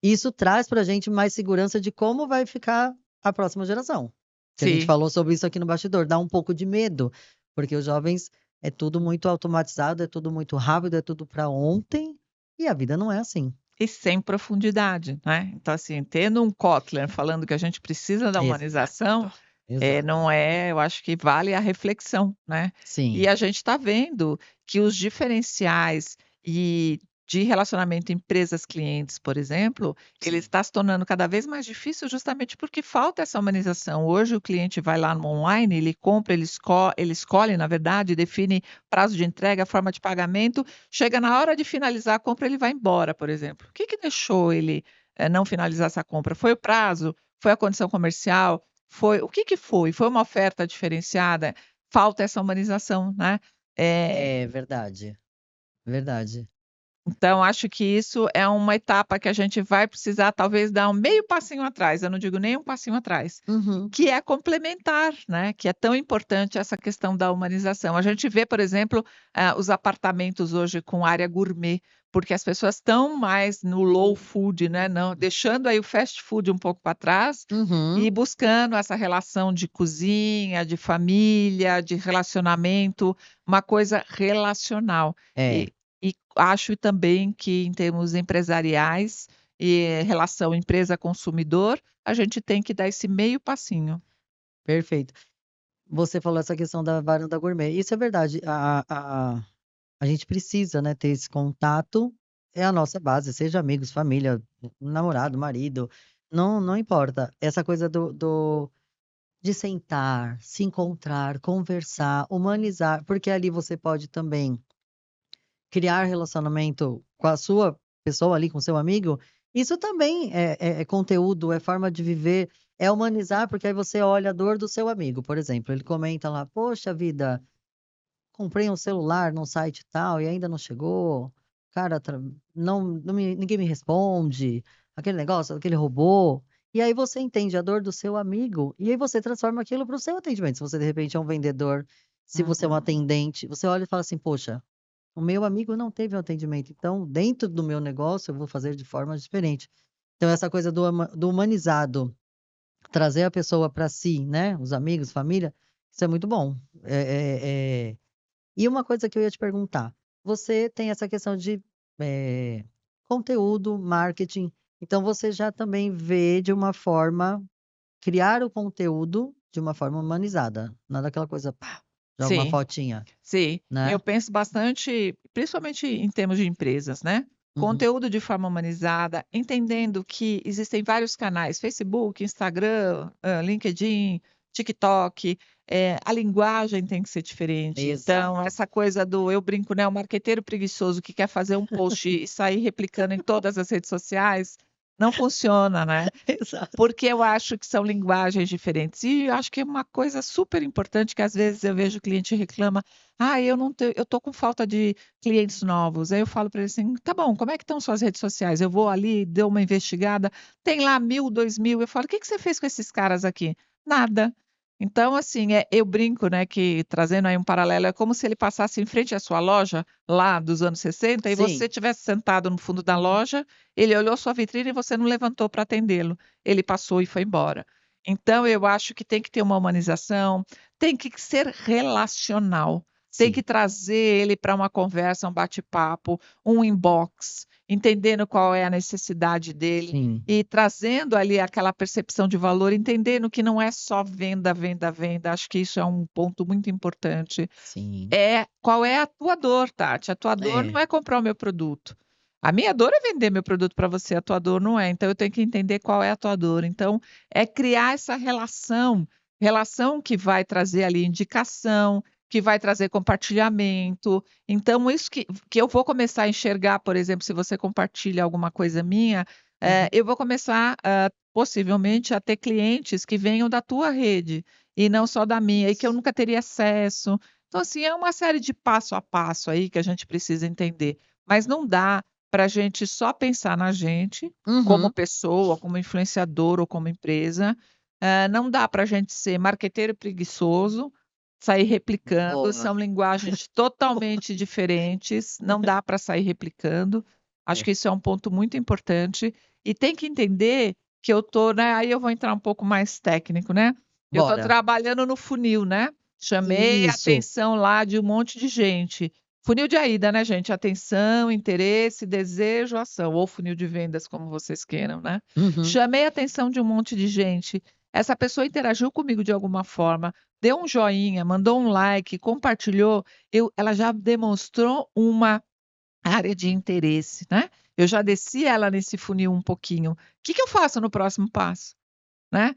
Isso traz pra gente mais segurança de como vai ficar a próxima geração. Que a gente Sim. falou sobre isso aqui no bastidor, dá um pouco de medo, porque os jovens é tudo muito automatizado, é tudo muito rápido, é tudo para ontem, e a vida não é assim. E sem profundidade, né. Então, assim, tendo um Kotler falando que a gente precisa da humanização, Exato, exato. não é, eu acho que vale a reflexão, né. E Sim, a gente está vendo que os diferenciais e de relacionamento empresas-clientes, por exemplo, ele sim. está se tornando cada vez mais difícil justamente porque falta essa humanização. Hoje o cliente vai lá no online, ele compra, ele escolhe, na verdade, define prazo de entrega, forma de pagamento, chega na hora de finalizar a compra, ele vai embora, por exemplo. O que que deixou ele, não finalizar essa compra? Foi o prazo? Foi a condição comercial? Foi o que que foi? Foi uma oferta diferenciada? Falta essa humanização, né. Eh É verdade, verdade. então acho que isso é uma etapa que a gente vai precisar talvez dar um meio passinho atrás, eu não digo nem um passinho atrás, Uhum. que é complementar, né, que é tão importante essa questão da humanização. A gente vê, por exemplo, os apartamentos hoje com área gourmet, porque as pessoas estão mais no low food, né, não deixando aí o fast food um pouco para trás, e Uhum. buscando essa relação de cozinha, de família, de relacionamento, uma coisa relacional. É, E acho também que em termos empresariais e relação empresa-consumidor, a gente tem que dar esse meio passinho. perfeito. Você falou essa questão da varanda gourmet, isso é verdade, a gente precisa, né, ter esse contato, é a nossa base, seja amigos, família, namorado, marido, não importa. Essa coisa do de sentar, se encontrar, conversar, humanizar, porque ali você pode também criar relacionamento com a sua pessoa ali, com o seu amigo, isso também é conteúdo, é forma de viver, é humanizar, porque aí você olha a dor do seu amigo, por exemplo, ele comenta lá: "Poxa vida, comprei um celular num site tal e ainda não chegou, cara, ninguém me responde, aquele negócio, aquele robô". E aí você entende a dor do seu amigo, e aí você transforma aquilo para o seu atendimento. Se você de repente é um vendedor, se você é um Uhum. atendente, você olha e fala assim: "Poxa, o meu amigo não teve um atendimento, então dentro do meu negócio eu vou fazer de forma diferente". Então essa coisa do humanizado, trazer a pessoa para si, né, os amigos, família, isso é muito bom. E uma coisa que eu ia te perguntar, você tem essa questão de, conteúdo, marketing, então você já também vê de uma forma criar o conteúdo de uma forma humanizada, não é daquela coisa, pá, joga uma Sim, fotinha, sim. Eu né. penso bastante, principalmente em termos de empresas, né. Uhum. Conteúdo de forma humanizada, entendendo que existem vários canais, Facebook, Instagram, LinkedIn, TikTok, a linguagem tem que ser diferente. Então, Exato. essa coisa do eu brinco, né, o marqueteiro preguiçoso que quer fazer um post e sair replicando em todas as redes sociais, Não funciona, né? Exato. Porque eu acho que são linguagens diferentes. E eu acho que é uma coisa super importante que às vezes eu vejo o cliente reclama, eu não tenho, eu tô com falta de clientes novos. Aí eu falo para ele assim, tá bom, como é que estão suas redes sociais? Eu vou ali, dou uma investigada, tem lá 1.000, 2.000. Eu falo, o que que você fez com esses caras aqui? Nada. Então, assim, eu brinco, né, que trazendo aí um paralelo, é como se ele passasse em frente à sua loja, lá dos anos 60, e você Sim. tivesse sentado no fundo da loja, ele olhou sua vitrine e você não levantou para atendê-lo. Ele passou e foi embora. Então, eu acho que tem que ter uma humanização, tem que ser relacional, tem que Sim. trazer ele para uma conversa, um bate-papo, um inbox, entendendo qual é a necessidade dele Sim. e trazendo ali aquela percepção de valor, entendendo que não é só venda, venda, venda. Acho que isso é um ponto muito importante. Sim. Qual é a tua dor, Tati? A tua dor não É. é comprar o meu produto. A minha dor é vender meu produto para você, a tua dor não é. Então eu tenho que entender qual é a tua dor. Então é criar essa relação, relação que vai trazer ali indicação, que vai trazer compartilhamento. Então isso que eu vou começar a enxergar, por exemplo, se você compartilha alguma coisa minha, Uhum. eu vou começar possivelmente a ter clientes que venham da tua rede e não só da minha, e que eu nunca teria acesso. Então, assim, é uma série de passo a passo aí que a gente precisa entender, mas não dá para a gente só pensar na gente, como Uhum. pessoa, como influenciador ou como empresa, não dá para a gente ser marqueteiro preguiçoso, sair replicando, Boa. são linguagens totalmente diferentes, não dá para sair replicando. Acho É. que isso é um ponto muito importante e tem que entender que eu tô, né, aí eu vou entrar um pouco mais técnico, né? Eu estou Bora. trabalhando no funil, né? Chamei a Isso. atenção lá de um monte de gente. Funil de AIDA, né, gente? Atenção, interesse, desejo, ação, ou funil de vendas, como vocês queiram, né? Uhum. Chamei a atenção de um monte de gente. Essa pessoa interagiu comigo de alguma forma, deu um joinha, mandou um like, compartilhou, ela já demonstrou uma área de interesse, né? Eu já desci ela nesse funil um pouquinho. O que que eu faço no próximo passo? Né?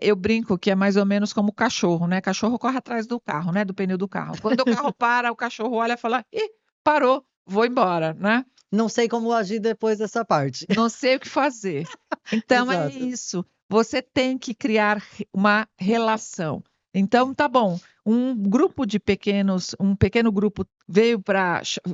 Eu brinco que é mais ou menos como o cachorro, né? Cachorro corre atrás do carro, né? Do pneu do carro. Quando o carro para, o cachorro olha e fala: Ih, parou, vou embora, né? Não sei como agir depois dessa parte. Não sei o que fazer. Então é Exato. isso. Você tem que criar uma relação. Então, tá bom. Um pequeno grupo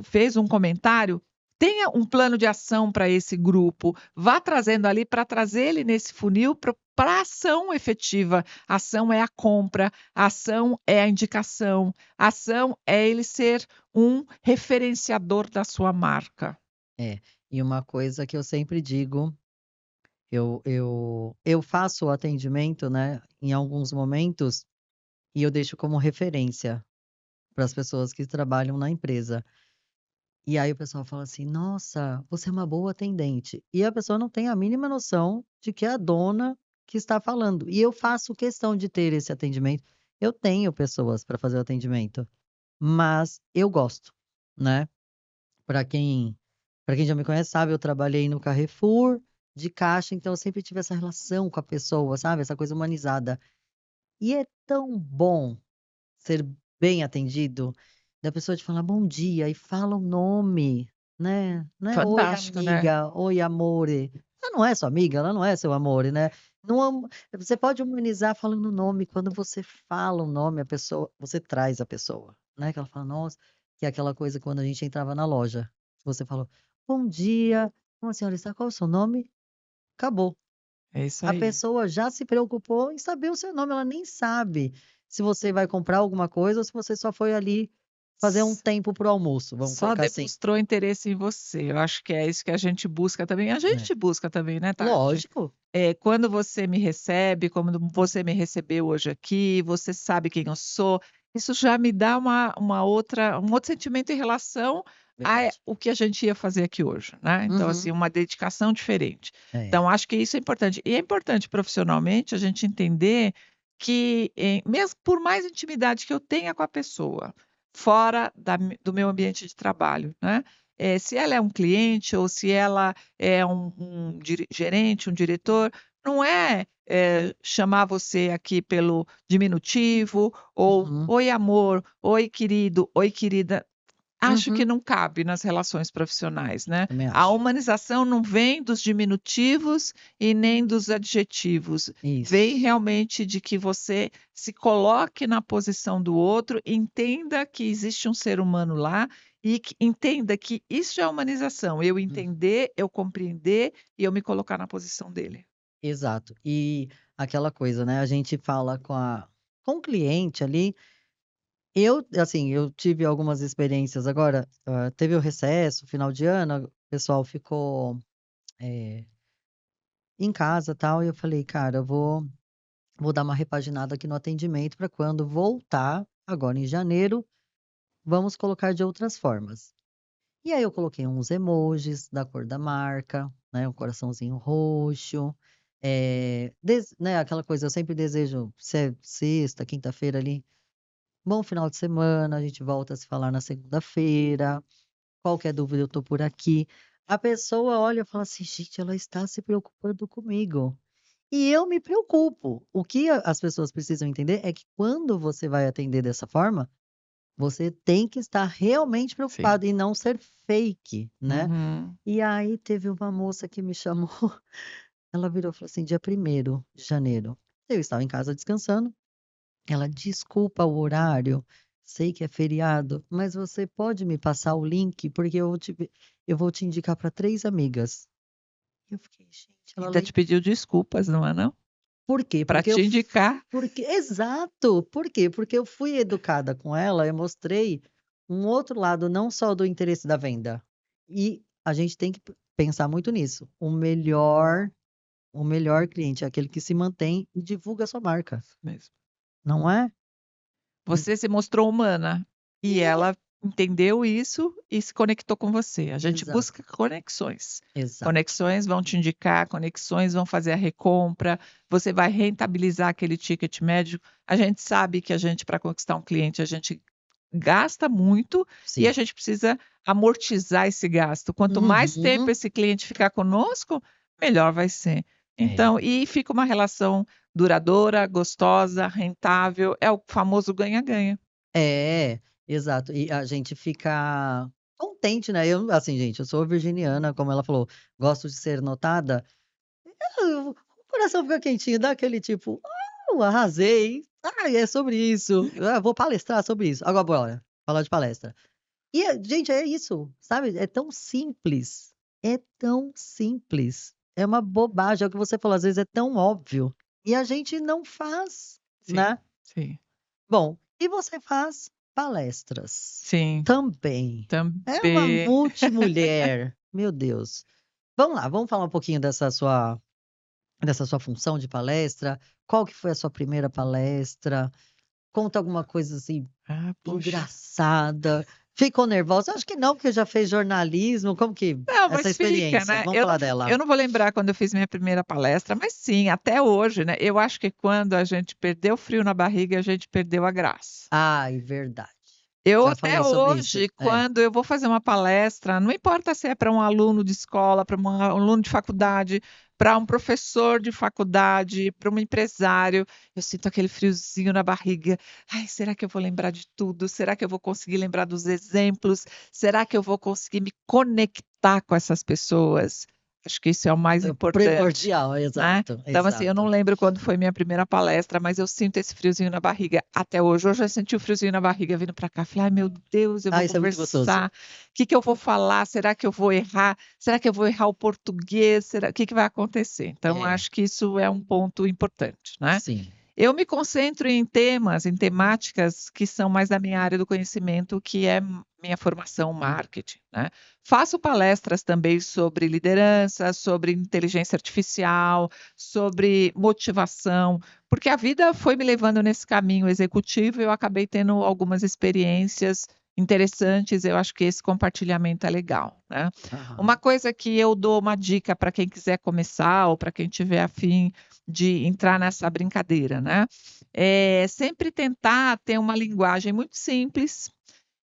fez um comentário. Tenha um plano de ação para esse grupo. Vá trazendo ali para trazer ele nesse funil para a ação efetiva. A ação é a compra, a ação é a indicação, a ação é ele ser um referenciador da sua marca. É. E uma coisa que eu sempre digo, eu faço o atendimento, né, em alguns momentos, e eu deixo como referência para as pessoas que trabalham na empresa. E aí o pessoal fala assim: "Nossa, você é uma boa atendente". E a pessoa não tem a mínima noção de que é a dona que está falando. E eu faço questão de ter esse atendimento. Eu tenho pessoas para fazer o atendimento, mas eu gosto, né. Para quem para quem já me conhece sabe, eu trabalhei no Carrefour de caixa, então eu sempre tive essa relação com a pessoa, sabe, essa coisa humanizada. E é tão bom ser bem atendido, da pessoa te falar bom dia e fala o nome, né, não é "Oi Fantástico, né? amiga, oi amore", ela não é sua amiga, ela não é seu amore, né. Não você pode humanizar falando o nome, quando você fala o nome, a pessoa você traz a pessoa, né, que ela fala: "Nossa", que é aquela coisa quando a gente entrava na loja, você falou: "Bom dia, como a senhora está? Qual é o seu nome?", acabou. É isso A aí. pessoa já se preocupou em saber o seu nome, ela nem sabe se você vai comprar alguma coisa ou se você só foi ali fazer um S tempo para o almoço, vamos Só colocar assim, demonstrou interesse em você. Eu acho que é isso que a gente busca também. A né. gente busca também, né, Tati? Lógico. Quando você me recebe, como você me recebeu hoje aqui, você sabe quem eu sou, isso já me dá um outro sentimento em relação a Verdade. o que a gente ia fazer aqui hoje, né. Então, Uhum. assim, uma dedicação diferente. É. Então acho que isso é importante. E é importante profissionalmente a gente entender que, mesmo por mais intimidade que eu tenha com a pessoa, fora do meu ambiente de trabalho, né, se ela é um cliente ou se ela é um gerente, um diretor, não é, chamar você aqui pelo diminutivo ou Uhum. "Oi amor", "Oi querido", "Oi querida". acho que Uhum. não cabe nas relações profissionais, né? Também A acho. humanização não vem dos diminutivos e nem dos adjetivos. Vem Isso. realmente de que você se coloque na posição do outro, entenda que existe um ser humano lá e entenda que isso é humanização. Eu Hum. entender, eu compreender e eu me colocar na posição dele. Exato. E aquela coisa, né, a gente fala com o cliente ali. Assim, eu tive algumas experiências agora, teve o recesso, final de ano, o pessoal ficou, eh, em casa, tal, e eu falei: "Cara, eu vou dar uma repaginada aqui no atendimento para quando voltar, agora em janeiro, vamos colocar de outras formas". E aí eu coloquei uns emojis da cor da marca, né, um coraçãozinho roxo, né, aquela coisa, eu sempre desejo, se é sexta, quinta-feira ali, bom final de semana, a gente volta a se falar na segunda-feira. Qualquer dúvida eu tô por aqui. A pessoa olha e fala assim: "Gente, ela está se preocupando comigo". E eu me preocupo. O que as pessoas precisam entender é que quando você vai atender dessa forma, você tem que estar realmente Sim. preocupado e não ser fake, né. Uhum. E aí teve uma moça que me chamou, ela virou e falou assim: "Dia 1º de janeiro". Eu estava em casa descansando, ela: "Desculpa o horário, sei que é feriado, mas você pode me passar o link? Porque eu vou te indicar para 3 amigas". Eu fiquei: "Gente, ela Ainda te pediu desculpas, não é não? por quê? Para Porque eu te f indicar. porque exato, por quê? Porque eu fui educada com ela, eu mostrei um outro lado, não só do interesse da venda. E a gente tem que pensar muito nisso, o melhor cliente é aquele que se mantém e divulga a sua marca, Mesmo. não é? Hum, Você se mostrou humana, e é, ela entendeu isso e se conectou com você. A gente exato, busca conexões. exato. Conexões vão te indicar, conexões vão fazer a recompra, você vai rentabilizar aquele ticket médio. A gente sabe que a gente, para conquistar um cliente, a gente gasta muito e a Sim. gente precisa amortizar esse gasto. Quanto mais tempo Uhum. esse cliente ficar conosco, melhor vai ser. É. Então, e fica uma relação duradoura, gostosa, rentável, é o famoso ganha-ganha. É, exato. E a gente fica contente, né. Eu, assim, gente, eu sou virginiana, como ela falou, gosto de ser notada. O coração fica quentinho, dá aquele tipo: arrasei. Ai, é sobre isso. Vou palestrar sobre isso". Agora bora, falar de palestra. E gente, é isso, sabe, é tão simples, é tão simples. É uma bobagem, é o que você falou, às vezes é tão óbvio, e a gente não faz, Sim, né. sim, Bom, e você faz palestras sim, também. É uma também. multimulher, meu Deus. Vamos lá, vamos falar um pouquinho dessa sua função de palestra. Qual que foi a sua primeira palestra? Conta alguma coisa, assim, Ah, poxa. engraçada. Ficou nervosa? Acho que não, porque já fez jornalismo. Como que Não, essa mas fica, experiência? né, Vamos falar eu dela. não vou lembrar quando eu fiz minha primeira palestra, mas sim, até hoje, né, eu acho que quando a gente perdeu o frio na barriga, a gente perdeu a graça. Ai, verdade. Eu Já até falei sobre isso. hoje, É. quando eu vou fazer uma palestra, não importa se é para um aluno de escola, para um aluno de faculdade, para um professor de faculdade, para um empresário, eu sinto aquele friozinho na barriga. "Ai, será que eu vou lembrar de tudo? Será que eu vou conseguir lembrar dos exemplos? Será que eu vou conseguir me conectar com essas pessoas?". Acho que isso é o mais É importante, primordial, né. exato, Então, assim, eu não exato. lembro quando foi minha primeira palestra, mas eu sinto esse friozinho na barriga até hoje. Hoje eu senti o friozinho na barriga vindo para cá, falei: "Ai meu Deus, eu Ah, vou isso é muito gostoso. conversar, o que que eu vou falar? Será que eu vou errar? Será que eu vou errar o português? Será, o que que vai acontecer?". Então É, acho que isso é um ponto importante, né. sim. Eu me concentro em temas, em temáticas que são mais da minha área do conhecimento, que é minha formação marketing, né. Faço palestras também sobre liderança, sobre inteligência artificial, sobre motivação, porque a vida foi me levando nesse caminho executivo e eu acabei tendo algumas experiências interessantes, eu acho que esse compartilhamento é legal, né. Uma Aham. coisa que eu dou uma dica para quem quiser começar ou para quem tiver afim de entrar nessa brincadeira, né. Sempre tentar ter uma linguagem muito simples,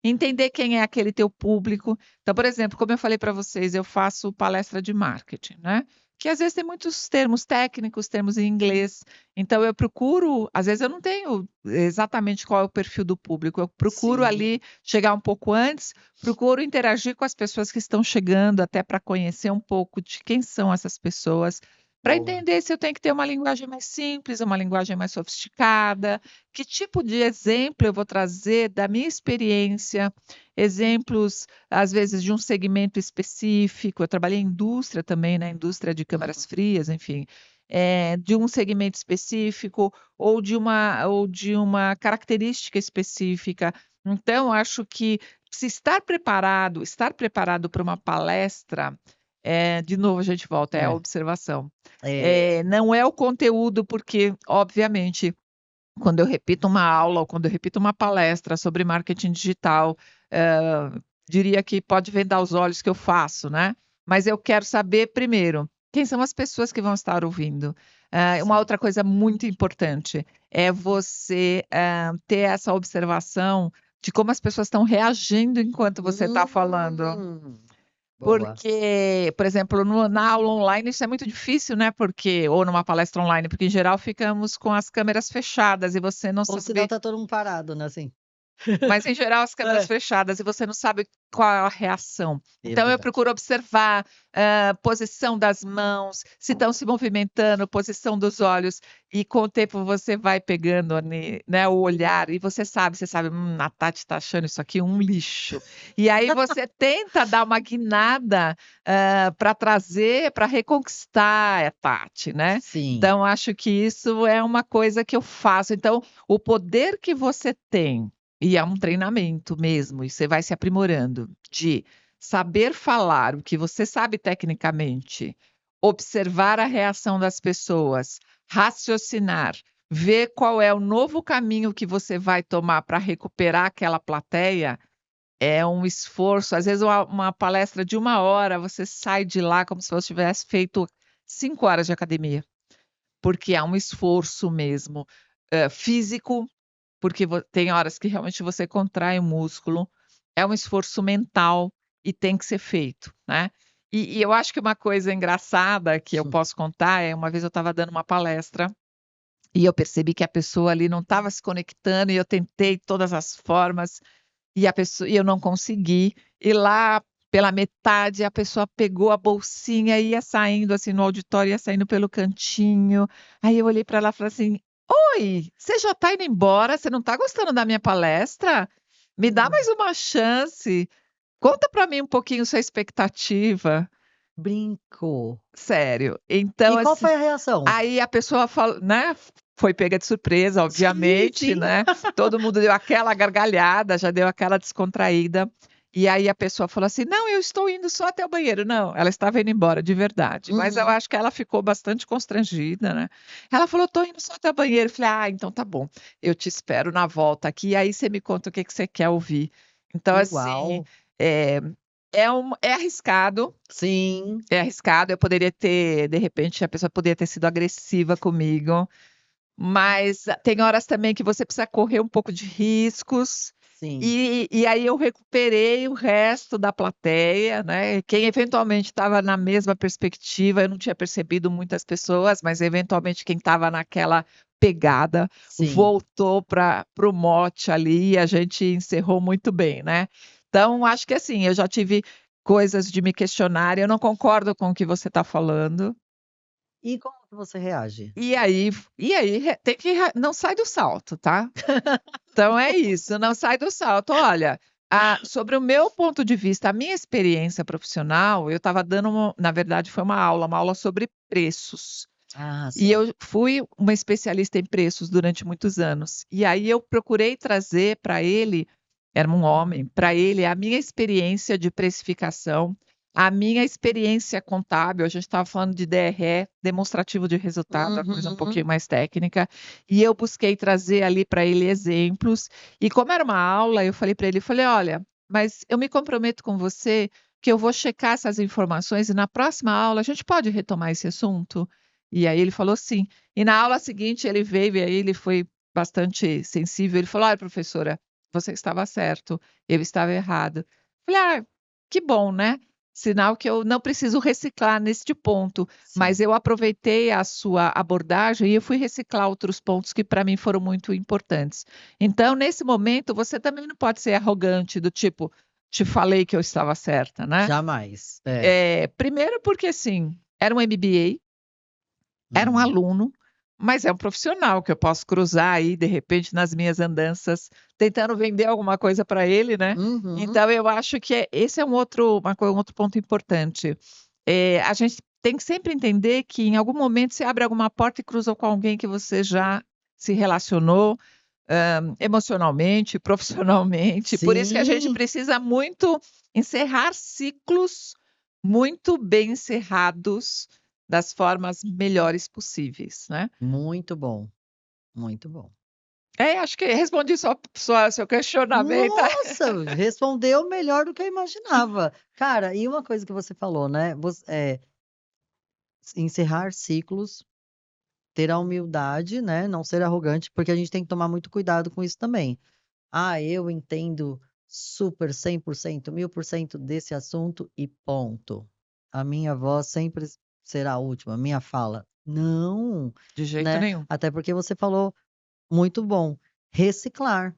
entender quem é aquele teu público. Então, por exemplo, como eu falei para vocês, eu faço palestra de marketing, né. porque às vezes tem muitos termos técnicos, termos em inglês. Então eu procuro, às vezes eu não tenho exatamente qual é o perfil do público, eu procuro Sim. ali chegar um pouco antes, procuro interagir com as pessoas que estão chegando, até para conhecer um pouco de quem são essas pessoas, para Boa. entender se eu tenho que ter uma linguagem mais simples, uma linguagem mais sofisticada, que tipo de exemplo eu vou trazer da minha experiência, exemplos, às vezes, de um segmento específico. Eu trabalhei em indústria também, né? Indústria de câmaras frias, enfim, de um segmento específico ou de uma característica específica. Então, acho que se estar preparado para uma palestra, de novo a gente volta, é a É. observação. É. Não é o conteúdo, porque, obviamente, quando eu repito uma aula ou quando eu repito uma palestra sobre marketing digital, diria que pode vendar os olhos que eu faço, né? Mas eu quero saber primeiro quem são as pessoas que vão estar ouvindo. Uma Sim. outra coisa muito importante é você ter essa observação de como as pessoas estão reagindo enquanto você está falando. Boa. Porque, por exemplo, na aula online isso é muito difícil, né? Ou numa palestra online, porque em geral ficamos com as câmeras fechadas e você não Ou senão sabe. tá todo mundo parado, né, assim. Mas em geral as câmeras É. fechadas e você não sabe qual é a reação. É Então eu verdade. procuro observar posição das mãos, se estão se movimentando, posição dos olhos, e com o tempo você vai pegando ali, né, o olhar e você sabe, a Tati está achando isso aqui um lixo. E aí você tenta dar uma guinada para trazer, para reconquistar a Tati, né? Sim. Então acho que isso é uma coisa que eu faço. Então o poder que você tem, e é um treinamento mesmo, e você vai se aprimorando, de saber falar o que você sabe tecnicamente, observar a reação das pessoas, raciocinar, ver qual é o novo caminho que você vai tomar para recuperar aquela plateia, é um esforço. Às vezes, uma palestra de 1 hora, você sai de lá como se você tivesse feito 5 horas de academia, porque há um esforço mesmo, físico, porque tem horas que realmente você contrai o músculo, é um esforço mental e tem que ser feito, né. E eu acho que uma coisa engraçada que eu posso contar uma vez eu estava dando uma palestra, e eu percebi que a pessoa ali não estava se conectando e eu tentei todas as formas, e eu não consegui, e lá pela metade a pessoa pegou a bolsinha e ia saindo, assim, no auditório, ia saindo pelo cantinho, aí eu olhei para ela e falei assim: "Oi, você já está indo embora? Você não está gostando da minha palestra? Me dá mais uma chance, conta para mim um pouquinho sua expectativa". Brincou. Sério, então E qual assim, foi a reação? aí a pessoa né, foi pega de surpresa, Sim, obviamente, sim. né, todo mundo deu aquela gargalhada, já deu aquela descontraída, e aí a pessoa falou assim: "Não, eu estou indo só até o banheiro". Não, ela estava indo embora de verdade, mas eu acho que ela ficou bastante constrangida, né. Ela falou: "Estou indo só até o banheiro", eu falei: "Ah, então tá bom, eu te espero na volta aqui, e aí você me conta o que que você quer ouvir". Então assim, Uau. eh, é arriscado, Sim. eu poderia ter, de repente, a pessoa poderia ter sido agressiva comigo, mas tem horas também que você precisa correr um pouco de riscos, Sim. e aí eu recuperei o resto da plateia, né, quem eventualmente estava na mesma perspectiva, eu não tinha percebido muitas pessoas, mas eventualmente quem estava naquela pegada, Sim. voltou para o mote ali e a gente encerrou muito bem, né. Então acho que assim, eu já tive coisas de me questionar, eu não concordo com o que você está falando, E como que você reage? e aí tem que não sai do salto, tá. Então é isso, não sai do salto. Olha, sobre o meu ponto de vista, a minha experiência profissional, eu estava dando na verdade foi uma aula sobre preços. Ah, E sim. eu fui uma especialista em preços durante muitos anos. E aí eu procurei trazer para ele, era um homem, para ele a minha experiência de precificação, a minha experiência contábil, a gente estava falando de DRE, demonstrativo de resultado, a coisa um Uhum. pouquinho mais técnica, e eu busquei trazer ali para ele exemplos. E como era uma aula, eu falei para ele, eu falei: "Olha, mas eu me comprometo com você que eu vou checar essas informações e na próxima aula a gente pode retomar esse assunto?". E aí ele falou sim. E na aula seguinte ele veio e aí ele foi bastante sensível, ele falou: "Olha professora, você estava certo, eu estava errado". Falei: "Ah, que bom, né". sinal que eu não preciso reciclar neste ponto, Sim. mas eu aproveitei a sua abordagem e eu fui reciclar outros pontos que para mim foram muito importantes. Então, nesse momento, você também não pode ser arrogante, do tipo, te falei que eu estava certa, né? Jamais. É. Primeiro porque, assim, era um MBA, era um Uhum. aluno, mas é um profissional que eu posso cruzar aí, de repente, nas minhas andanças, tentando vender alguma coisa para ele, né? Uhum. Então, eu acho que esse é um outro ponto importante. A gente tem que sempre entender que, em algum momento, você abre alguma porta e cruza com alguém que você já se relacionou, emocionalmente, profissionalmente. Por isso que a gente Sim, precisa muito encerrar ciclos muito bem encerrados das formas melhores possíveis, né? muito bom, muito bom. Acho que respondi seu questionamento. Nossa, respondeu melhor do que eu imaginava. Cara, e uma coisa que você falou, né? Encerrar ciclos, ter a humildade, né? Não ser arrogante, porque a gente tem que tomar muito cuidado com isso também. Ah, eu entendo super 100%, 1000% desse assunto e ponto. A minha voz sempre será a última, a minha fala. Não, De jeito né? nenhum. Até porque você falou muito bom, reciclar,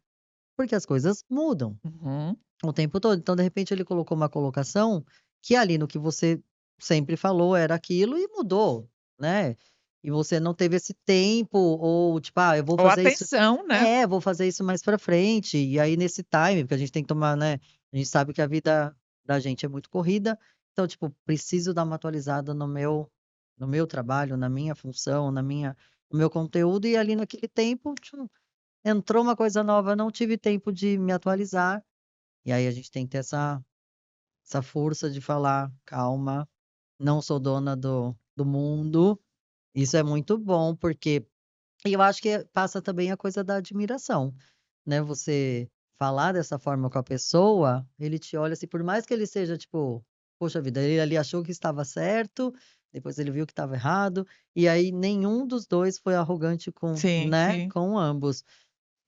porque as coisas mudam Uhum. o tempo todo. Então, de repente, ele colocou uma colocação que ali no que você sempre falou era aquilo e mudou, né? E você não teve esse tempo, ou tipo, eu vou Ou fazer isso. atenção, né? Vou fazer isso mais pra frente. E aí, nesse time, porque a gente tem que tomar, né? A gente sabe que a vida da gente é muito corrida. Então, tipo, preciso dar uma atualizada no meu trabalho, na minha função, no meu conteúdo. E ali naquele tempo, tchum, entrou uma coisa nova, não tive tempo de me atualizar. E aí a gente tem que ter essa força de falar, calma, não sou dona do mundo. Isso é muito bom, porque e eu acho que passa também a coisa da admiração, né? Você falar dessa forma com a pessoa, ele te olha assim, por mais que ele seja tipo, poxa vida, ele ali achou que estava certo, depois ele viu que estava errado, e aí nenhum dos dois foi arrogante com, Sim, né, sim. com ambos.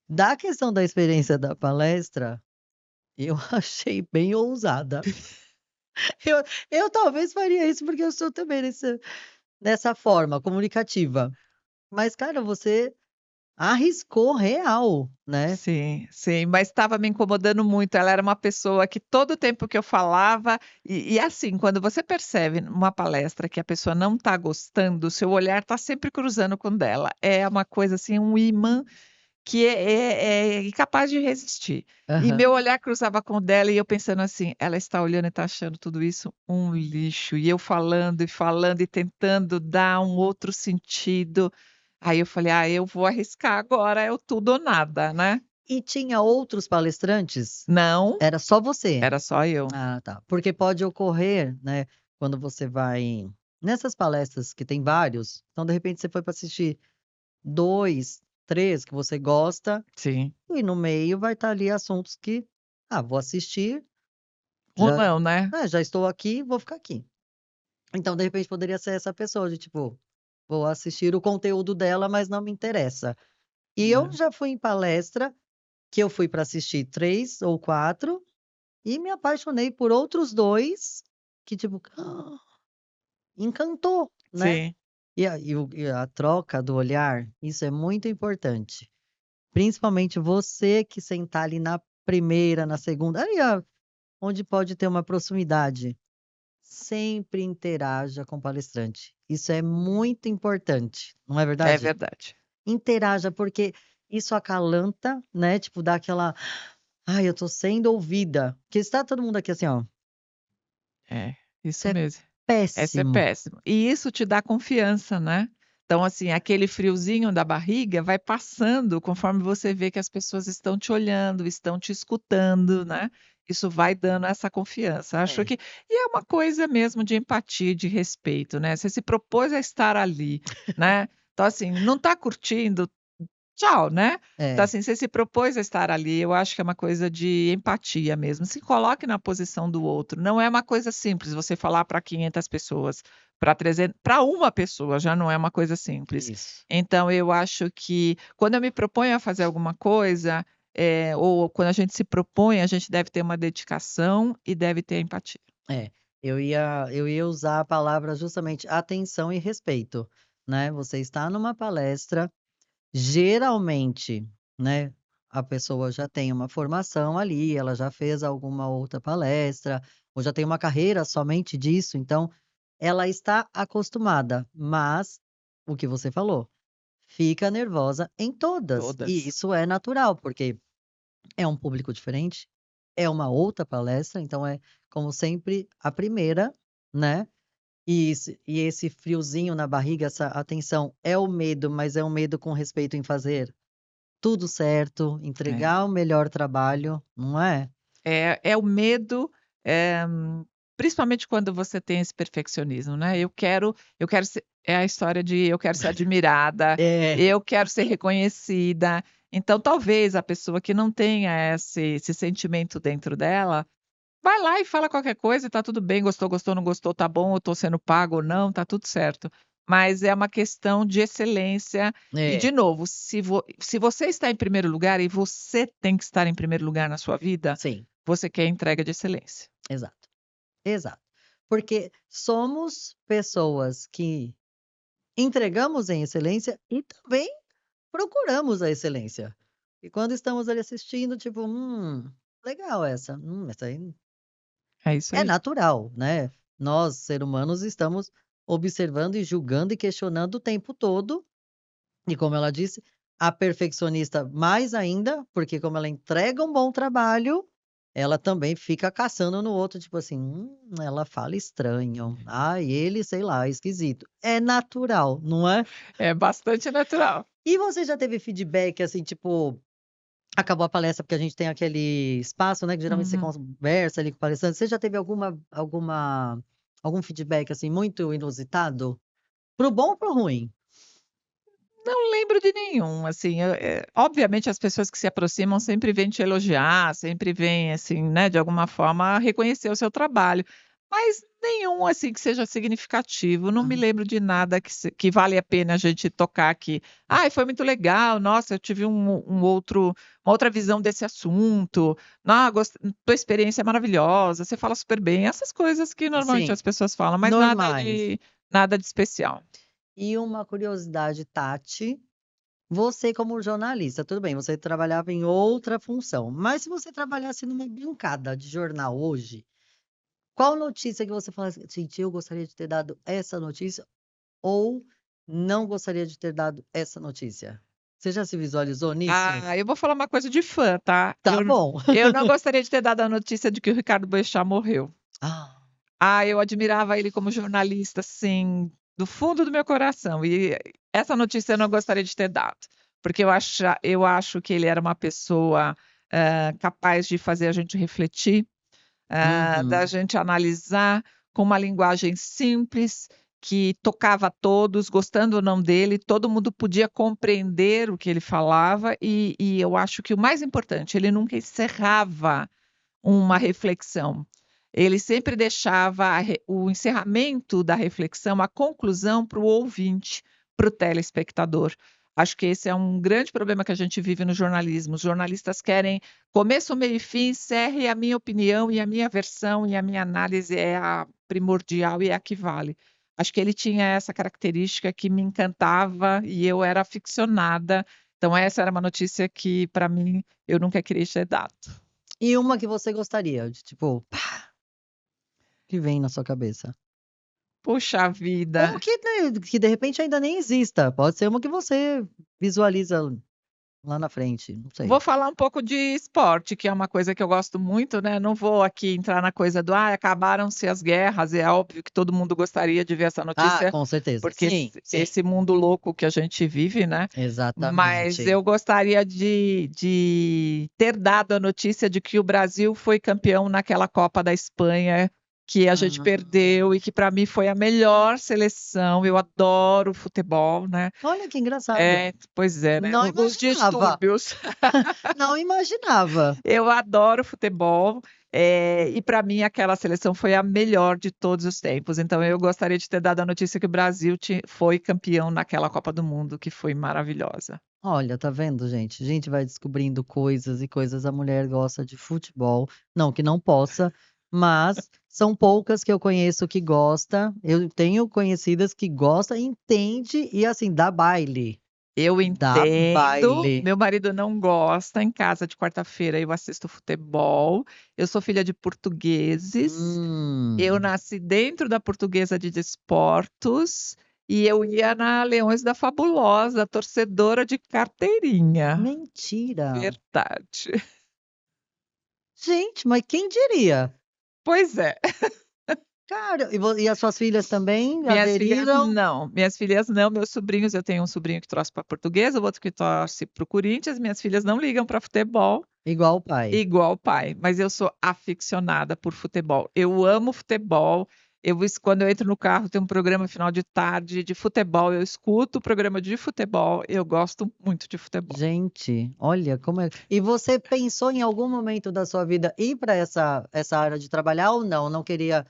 Da questão da experiência da palestra, eu achei bem ousada. Eu, eu talvez faria isso porque eu sou também nessa forma comunicativa. Mas, cara, você arriscou real, né? Sim, sim, mas estava me incomodando muito. Ela era uma pessoa que todo o tempo que eu falava, e assim, quando você percebe numa palestra que a pessoa não está gostando, o seu olhar está sempre cruzando com o dela. É uma coisa assim, um imã que é incapaz de resistir. E Aham. meu olhar cruzava com o dela e eu pensando assim, ela está olhando e está achando tudo isso um lixo. E eu falando e falando e tentando dar um outro sentido. Aí eu falei, eu vou arriscar agora, é o tudo ou nada, né? E tinha outros palestrantes? Não, Era só você? era só eu. Ah, tá. Porque pode ocorrer, né, quando você vai nessas palestras que tem vários, então de repente você foi para assistir 2, 3 que você gosta, Sim. e no meio vai estar ali assuntos que, vou assistir, Ou já, não, né? já estou aqui, vou ficar aqui. Então, de repente, poderia ser essa pessoa de tipo, vou assistir o conteúdo dela, mas não me interessa. E eu Não. já fui em palestra que eu fui para assistir 3 ou 4 e me apaixonei por outros 2 que tipo, encantou, né. Sim, E a troca do olhar, isso é muito importante. Principalmente você que sentar ali na primeira, na segunda, ali, onde pode ter uma proximidade. Sempre interaja com o palestrante. Isso é muito importante, não é é verdade? verdade. Interaja, porque isso acalanta, né, tipo, dá aquela: "Ai, eu tô sendo ouvida", porque está todo mundo aqui assim, ó, É, isso isso é mesmo. Essa é péssimo. péssimo. E isso te dá confiança, né. Então, assim, aquele friozinho da barriga vai passando conforme você vê que as pessoas estão te olhando, estão te escutando, né. Isso vai dando essa confiança. Acho É, que é uma coisa mesmo de empatia, de respeito, né. Você se propôs a estar ali, né. Então, assim, não está curtindo, tchau, né. Então, é, assim, você se propôs a estar ali, eu acho que é uma coisa de empatia mesmo, se coloque na posição do outro, não é uma coisa simples você falar para 500 pessoas, para 300, para uma pessoa já não é uma coisa simples. isso. Então eu acho que quando eu me proponho a fazer alguma coisa, ou quando a gente se propõe, a gente deve ter uma dedicação e deve ter empatia. É. Eu ia usar a palavra justamente atenção e respeito, né? Você está numa palestra, geralmente, né? A pessoa já tem uma formação ali, ela já fez alguma outra palestra, ou já tem uma carreira somente disso, então ela está acostumada, mas o que você falou, fica nervosa em todas, e Todas. isso é natural, porque é um público diferente, é uma outra palestra, então é, como sempre, a primeira, né? E esse friozinho na barriga, essa atenção, é o medo, mas é um medo com respeito em fazer tudo certo, É. entregar o melhor trabalho, não é? É o medo, principalmente quando você tem esse perfeccionismo, né, eu quero ser é a história de eu quero ser admirada, É, eu quero ser reconhecida. Então talvez a pessoa que não tenha esse sentimento dentro dela, vai lá e fala qualquer coisa e tá tudo bem, gostou, gostou, não gostou, tá bom, eu tô sendo pago ou não, tá tudo certo. Mas é uma questão de excelência e, é, de novo, se você está em primeiro lugar e você tem que estar em primeiro lugar na sua vida, sim, você quer entrega de excelência. exato, exato. Porque somos pessoas que entregamos em excelência e também procuramos a excelência. E quando estamos ali assistindo, tipo, legal essa aí É isso é aí. natural, né? Nós, seres humanos, estamos observando e julgando e questionando o tempo todo. E como ela disse, a perfeccionista mais ainda, porque como ela entrega um bom trabalho, ela também fica caçando no outro, tipo assim, ela fala estranho. Ai, ele, sei lá, esquisito. É natural, não é? É bastante natural. E você já teve feedback, assim, tipo, acabou a palestra, porque a gente tem aquele espaço, né, que geralmente você Uhum. conversa ali com o palestrante. Você já teve algum feedback, assim, muito inusitado? Pro bom ou pro ruim? Não lembro de nenhum, assim, obviamente as pessoas que se aproximam sempre vêm te elogiar, sempre vêm, assim, né, de alguma forma reconhecer o seu trabalho, mas nenhum, assim, que seja significativo, não me Aham. lembro de nada que vale a pena a gente tocar aqui. "Ai, foi muito legal, nossa, eu tive uma outra visão desse assunto. Ah, tua experiência é maravilhosa, você fala super bem", essas coisas que normalmente Sim, as pessoas falam, mas normais. nada de especial. E uma curiosidade, Tati, você como jornalista, tudo bem, você trabalhava em outra função, mas se você trabalhasse numa bancada de jornal hoje, qual notícia que você fala assim: "Gente, eu gostaria de ter dado essa notícia", ou "Não gostaria de ter dado essa notícia"? Você já se visualizou nisso? Ah, eu vou falar uma coisa de fã, tá. Tá bom. Eu não gostaria de ter dado a notícia de que o Ricardo Boechat morreu. Ah, Ah, eu admirava ele como jornalista, assim, do fundo do meu coração, e essa notícia eu não gostaria de ter dado, porque eu acho que ele era uma pessoa, capaz de fazer a gente refletir, da uhum. gente analisar com uma linguagem simples, que tocava a todos, gostando ou não dele, todo mundo podia compreender o que ele falava, e eu acho que o mais importante, ele nunca encerrava uma reflexão. Ele sempre deixava o encerramento da reflexão, a conclusão para o ouvinte, para o telespectador. Acho que esse é um grande problema que a gente vive no jornalismo. Os jornalistas querem começo, meio e fim, encerre a minha opinião e a minha versão e a minha análise é a primordial e é a que vale. Acho que ele tinha essa característica que me encantava e eu era aficionada. Então essa era uma notícia que, para mim, eu nunca queria ter dado. E uma que você gostaria de, tipo, pá, que vem na sua cabeça? Puxa vida. Ou que, né, que de repente ainda nem exista, pode ser uma que você visualiza lá na frente, não Vou sei. falar um pouco de esporte, que é uma coisa que eu gosto muito, né, não vou aqui entrar na coisa do: "Ai, acabaram-se as guerras", é óbvio que todo mundo gostaria de ver essa Ah, notícia, com certeza. porque Sim, sim, esse mundo louco que a gente vive, né, mas exatamente. eu gostaria de ter dado a notícia de que o Brasil foi campeão naquela Copa da Espanha, que a gente Ah, perdeu e que para mim foi a melhor seleção, eu adoro futebol, né. olha que engraçado. É, pois é, né, Não os imaginava, distúrbios. não imaginava. Eu adoro futebol, e para mim aquela seleção foi a melhor de todos os tempos, então eu gostaria de ter dado a notícia que o Brasil foi campeão naquela Copa do Mundo, que foi maravilhosa. Olha, tá vendo, gente? A gente vai descobrindo coisas e coisas. A mulher gosta de futebol. Não que não possa, mas são poucas que eu conheço que gosta. Eu tenho conhecidas que gosta, entende e assim, dá baile. Eu Dá entendo, baile. meu marido não gosta, em casa de quarta-feira eu assisto futebol, eu sou filha de portugueses, eu Hum, nasci dentro da Portuguesa de Desportos, e eu ia na Leões da Fabulosa, torcedora de carteirinha. mentira. Verdade. Gente, mas quem diria? Pois é. Cara, e as suas filhas também aderiram? Minhas filhas não, meus sobrinhos, eu tenho um sobrinho que torce para Portuguesa, o outro que torce para o Corinthians, minhas filhas não ligam para futebol, Igual o pai. igual o pai, mas eu sou aficionada por futebol. Eu amo futebol. Quando eu entro no carro, tem um programa final de tarde de futebol. Eu escuto o programa de futebol. Eu gosto muito de futebol. Gente, olha como é. E você pensou em algum momento da sua vida ir para essa área de trabalhar ou não? Não queria,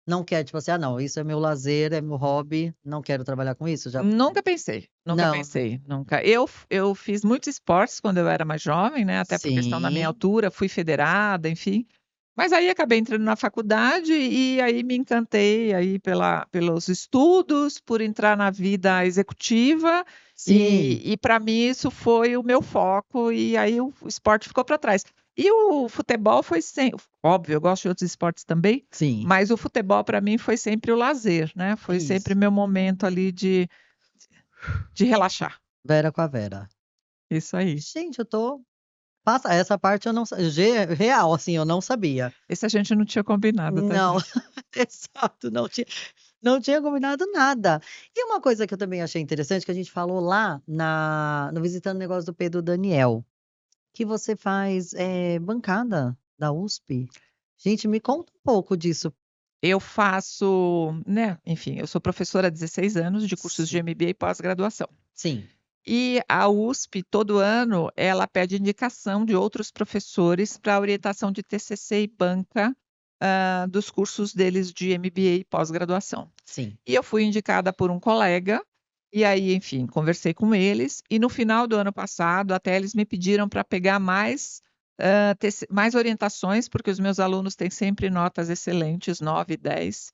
não quer, tipo assim, ah, não, isso é meu lazer, é meu hobby, não quero trabalhar com isso? Já. Nunca pensei, nunca Não, pensei, nunca. Eu fiz muitos esportes quando eu era mais jovem, né? Até por questão da minha sim, altura, fui federada, enfim. Mas aí acabei entrando na faculdade e aí me encantei aí pelos estudos, por entrar na vida executiva sim, e para mim isso foi o meu foco e aí o esporte ficou para trás. E o futebol foi sempre, óbvio, eu gosto de outros esportes também, sim, mas o futebol para mim foi sempre o lazer, né? Foi sempre isso. meu momento ali de relaxar. Vera com a Vera. Isso aí. Gente, eu tô. Passa, essa parte eu não sabia. Real, assim, eu não sabia. Esse a gente não tinha combinado, tá Não, vendo? exato, não tinha combinado nada. E uma coisa que eu também achei interessante, que a gente falou lá no Visitando o Negócio do Pedro Daniel, que você faz bancada da USP. Gente, me conta um pouco disso. Eu faço, né, enfim, eu sou professora há 16 anos de cursos de Sim, MBA e pós-graduação. sim, E a USP, todo ano, ela pede indicação de outros professores para a orientação de TCC e banca, dos cursos deles de MBA e pós-graduação. sim. E eu fui indicada por um colega, e aí, enfim, conversei com eles, e no final do ano passado, até eles me pediram para pegar mais orientações, porque os meus alunos têm sempre notas excelentes, 9, 10,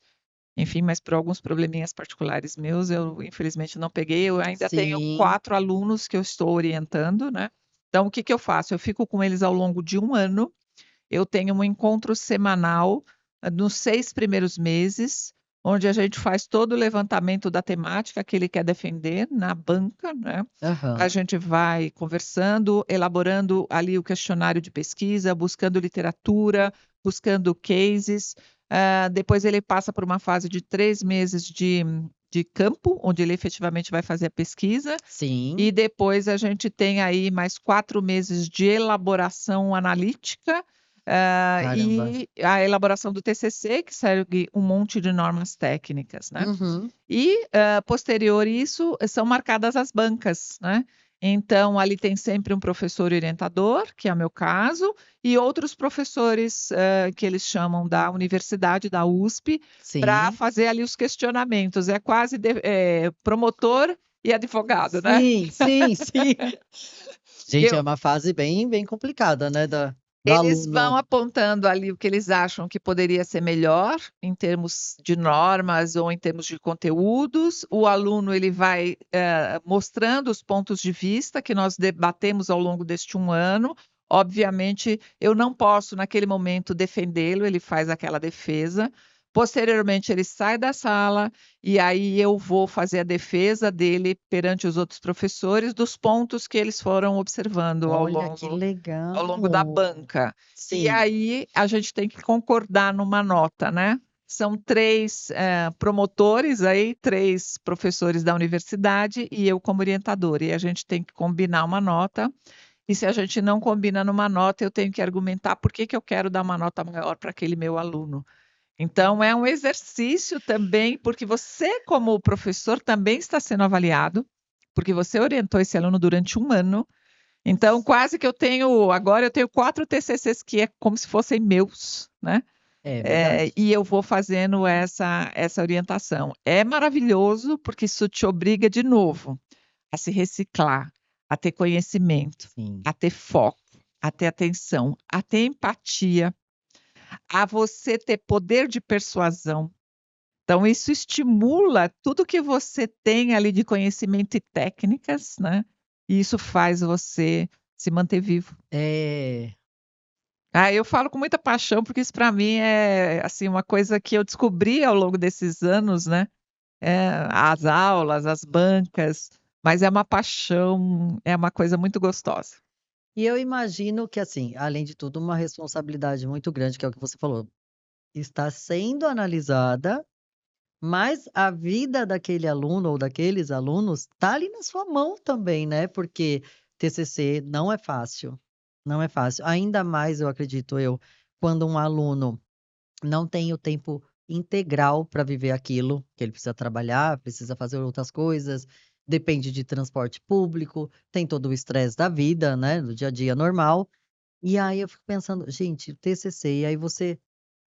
enfim, mas por alguns probleminhas particulares meus, eu infelizmente não peguei. Eu ainda tenho Sim, 4 alunos que eu estou orientando, né? Então, o que que eu faço? Eu fico com eles ao longo de um ano, eu tenho um encontro semanal nos 6 primeiros meses, onde a gente faz todo o levantamento da temática que ele quer defender na banca, né? A aham, gente vai conversando, elaborando ali o questionário de pesquisa, buscando literatura, buscando cases. Depois ele passa por uma fase de 3 meses de campo, onde ele efetivamente vai fazer a pesquisa. sim, E depois a gente tem aí mais 4 meses de elaboração analítica, caramba. e a elaboração do TCC, que segue um monte de normas técnicas, né? Uhum, E, posterior isso, são marcadas as bancas, né? Então, ali tem sempre um professor orientador, que é o meu caso, e outros professores, que eles chamam da universidade, da USP, para sim, fazer ali os questionamentos. É quase promotor e advogado, né? sim, sim, sim. E Gente, é eu, uma fase bem, bem complicada, né, do Eles vão aluno. apontando ali o que eles acham que poderia ser melhor em termos de normas ou em termos de conteúdos. O aluno ele vai mostrando os pontos de vista que nós debatemos ao longo deste um ano. Obviamente, eu não posso naquele momento defendê-lo, ele faz aquela defesa. Posteriormente, ele sai da sala e aí eu vou fazer a defesa dele perante os outros professores dos pontos que eles foram observando Olha que ao longo da legal. banca. E Sim, aí a gente tem que concordar numa nota, né? São 3 promotores aí, 3 professores da universidade e eu como orientadora. E a gente tem que combinar uma nota. E se a gente não combina numa nota, eu tenho que argumentar por que que eu quero dar uma nota maior para aquele meu aluno. Então, é um exercício também, porque você, como professor, também está sendo avaliado, porque você orientou esse aluno durante um ano. Então, quase que agora eu tenho 4 TCCs que é como se fossem meus, né? é verdade. E eu vou fazendo essa orientação. É maravilhoso, porque isso te obriga de novo a se reciclar, a ter conhecimento, Sim. a ter foco, a ter atenção, a ter empatia, a você ter poder de persuasão. Então, isso estimula tudo que você tem ali de conhecimento e técnicas, né? E isso faz você se manter vivo. É. Eu falo com muita paixão, porque isso para mim é assim uma coisa que eu descobri ao longo desses anos, né? As aulas, as bancas, mas é uma paixão, é uma coisa muito gostosa. E eu imagino que, assim, além de tudo, uma responsabilidade muito grande, que é o que você falou, está sendo analisada, mas a vida daquele aluno ou daqueles alunos está ali na sua mão também, né? Porque TCC não é fácil, não é fácil. Ainda mais, eu acredito eu, quando um aluno não tem o tempo integral para viver aquilo, que ele precisa trabalhar, precisa fazer outras coisas, depende de transporte público, tem todo o estresse da vida, né, do dia a dia normal. E aí eu fico pensando, gente, o TCC, e aí você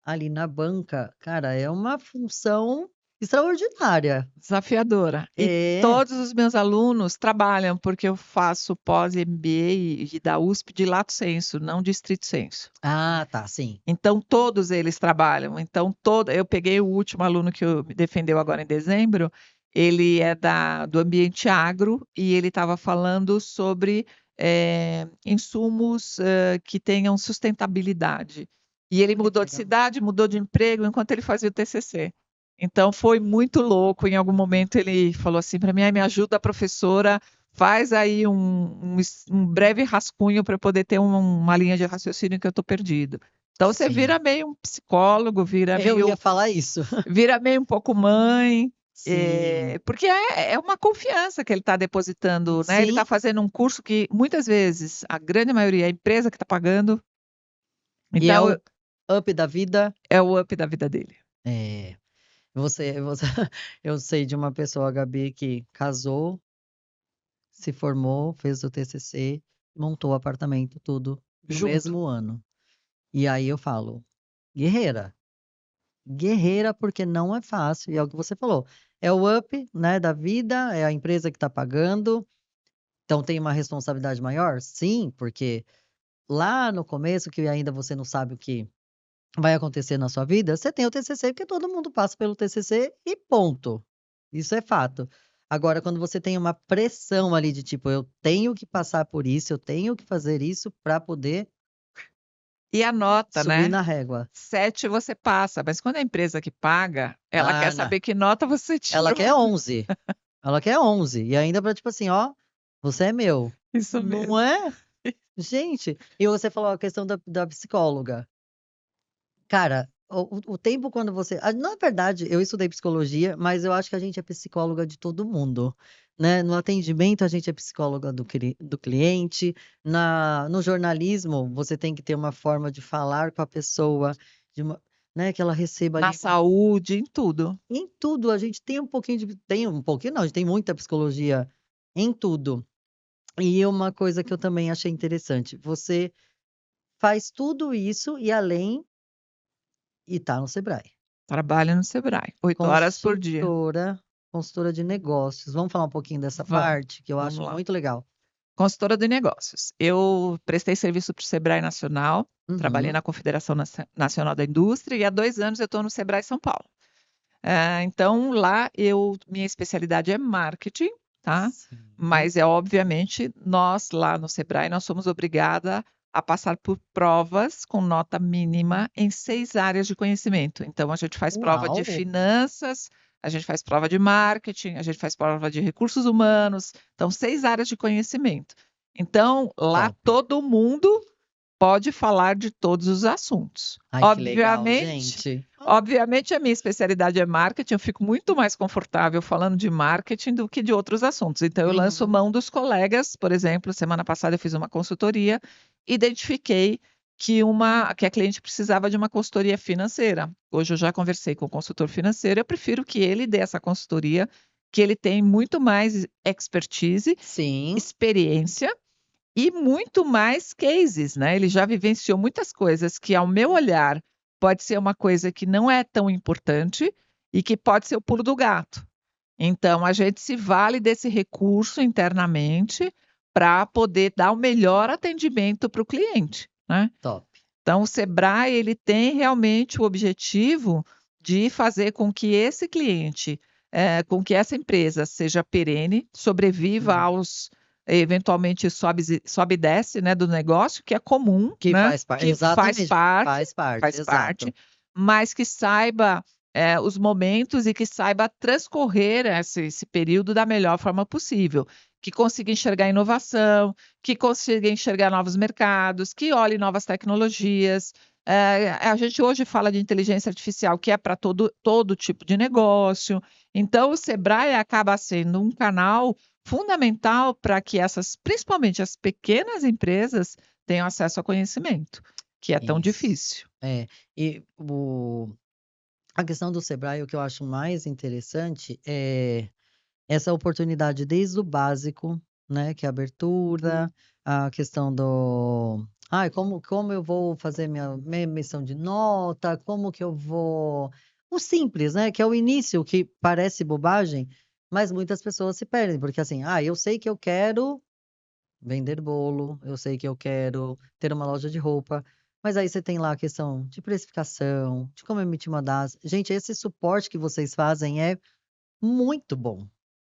ali na banca, cara, é uma função extraordinária. Desafiadora. E É. todos os meus alunos trabalham, porque eu faço pós-MBA da USP de lato sensu, não de estrito sensu. Ah, tá, sim. Então, todos eles trabalham. Então, eu peguei o último aluno que me defendeu agora em dezembro, ele é do ambiente agro e ele estava falando sobre insumos que tenham sustentabilidade. E ele Olha que mudou de legal. cidade, mudou de emprego enquanto ele fazia o TCC. Então, foi muito louco. Em algum momento, ele falou assim para mim: me ajuda, professora, faz aí um breve rascunho para eu poder ter uma linha de raciocínio que eu estou perdido. Então você vira Sim, meio um psicólogo, eu ia falar isso. vira meio um pouco mãe, Sim, porque é uma confiança que ele está depositando, né? Ele está sim, fazendo um curso que muitas vezes, a grande maioria, é a empresa que está pagando, e é então o up da vida. é o up da vida dele. É. Você eu sei de uma pessoa, Gabi, que casou, se formou, fez o TCC, montou o apartamento, tudo no Junto. mesmo ano. E aí eu falo: "Guerreira, guerreira", porque não é fácil, e é o que você falou, é o up, né, da vida, é a empresa que está pagando, então tem uma responsabilidade maior? Sim, porque lá no começo, que ainda você não sabe o que vai acontecer na sua vida, você tem o TCC, porque todo mundo passa pelo TCC e ponto. Isso é fato. Agora, quando você tem uma pressão ali de tipo, eu tenho que passar por isso, eu tenho que fazer isso para poder E a nota, subir né? na régua. 7 você passa, mas quando é a empresa que paga, ela Ah, quer não. saber que nota você Ela tirou. quer 11. Ela quer 11. E ainda para tipo assim, ó, você é meu. Isso Não mesmo. é? Gente, e você falou a questão da psicóloga. Cara, o tempo quando você na verdade, eu estudei psicologia, mas eu acho que a gente é psicóloga de todo mundo, né. No atendimento, a gente é psicóloga do cliente, no jornalismo, você tem que ter uma forma de falar com a pessoa, de uma né, que ela receba Na ali saúde, em tudo. em tudo, a gente tem um pouquinho não, a gente tem muita psicologia em tudo. E uma coisa que eu também achei interessante, você faz tudo isso e além e tá no Sebrae. Trabalha no Sebrae, 8 horas por dia. Consultora de negócios. Vamos falar um pouquinho dessa Vamos, parte, que eu vamos acho lá. muito legal. Consultora de negócios. Eu prestei serviço para o Sebrae Nacional, trabalhei Uhum. na Confederação Nacional da Indústria e há 2 anos eu estou no Sebrae São Paulo. Então, lá minha especialidade é marketing, tá? Sim. Mas obviamente, nós lá no Sebrae, nós somos obrigada a passar por provas com nota mínima em 6 áreas de conhecimento. Então, a gente faz prova de Uau! finanças, a gente faz prova de marketing, a gente faz prova de recursos humanos. Então, 6 áreas de conhecimento. Então, lá Top. todo mundo pode falar de todos os assuntos. Ai, que legal, Obviamente, gente. obviamente a minha especialidade é marketing, eu fico muito mais confortável falando de marketing do que de outros assuntos. Então eu lanço Uhum. mão dos colegas, por exemplo, semana passada eu fiz uma consultoria, identifiquei que a cliente precisava de uma consultoria financeira. Hoje eu já conversei com o consultor financeiro, eu prefiro que ele dê essa consultoria, que ele tem muito mais expertise, Sim. experiência e muito mais cases, né? Ele já vivenciou muitas coisas que, ao meu olhar, pode ser uma coisa que não é tão importante e que pode ser o pulo do gato. Então, a gente se vale desse recurso internamente para poder dar o melhor atendimento para o cliente, né? Top. Então, o Sebrae ele tem realmente o objetivo de fazer com que esse cliente, com que essa empresa seja perene, sobreviva Uhum. aos eventualmente sobe e desce, né, do negócio, que é comum, Que né, faz parte, que exatamente, faz parte, faz exato. parte, mas que saiba, os momentos e que saiba transcorrer esse período da melhor forma possível, que consiga enxergar inovação, que consiga enxergar novos mercados, que olhe novas tecnologias. A gente hoje fala de inteligência artificial, que é para todo tipo de negócio. Então, o Sebrae acaba sendo um canal fundamental para que principalmente as pequenas empresas, tenham acesso ao conhecimento, que é tão Isso. difícil. É, e a questão do Sebrae, o que eu acho mais interessante é essa oportunidade desde o básico, né, que é a abertura, a questão do, ai, como eu vou fazer minha emissão de nota, como que eu vou, o simples, né, que é o início, que parece bobagem, mas muitas pessoas se perdem, porque assim, eu sei que eu quero vender bolo, eu sei que eu quero ter uma loja de roupa, mas aí você tem lá a questão de precificação, de como emitir uma DAS. Gente, esse suporte que vocês fazem é muito bom.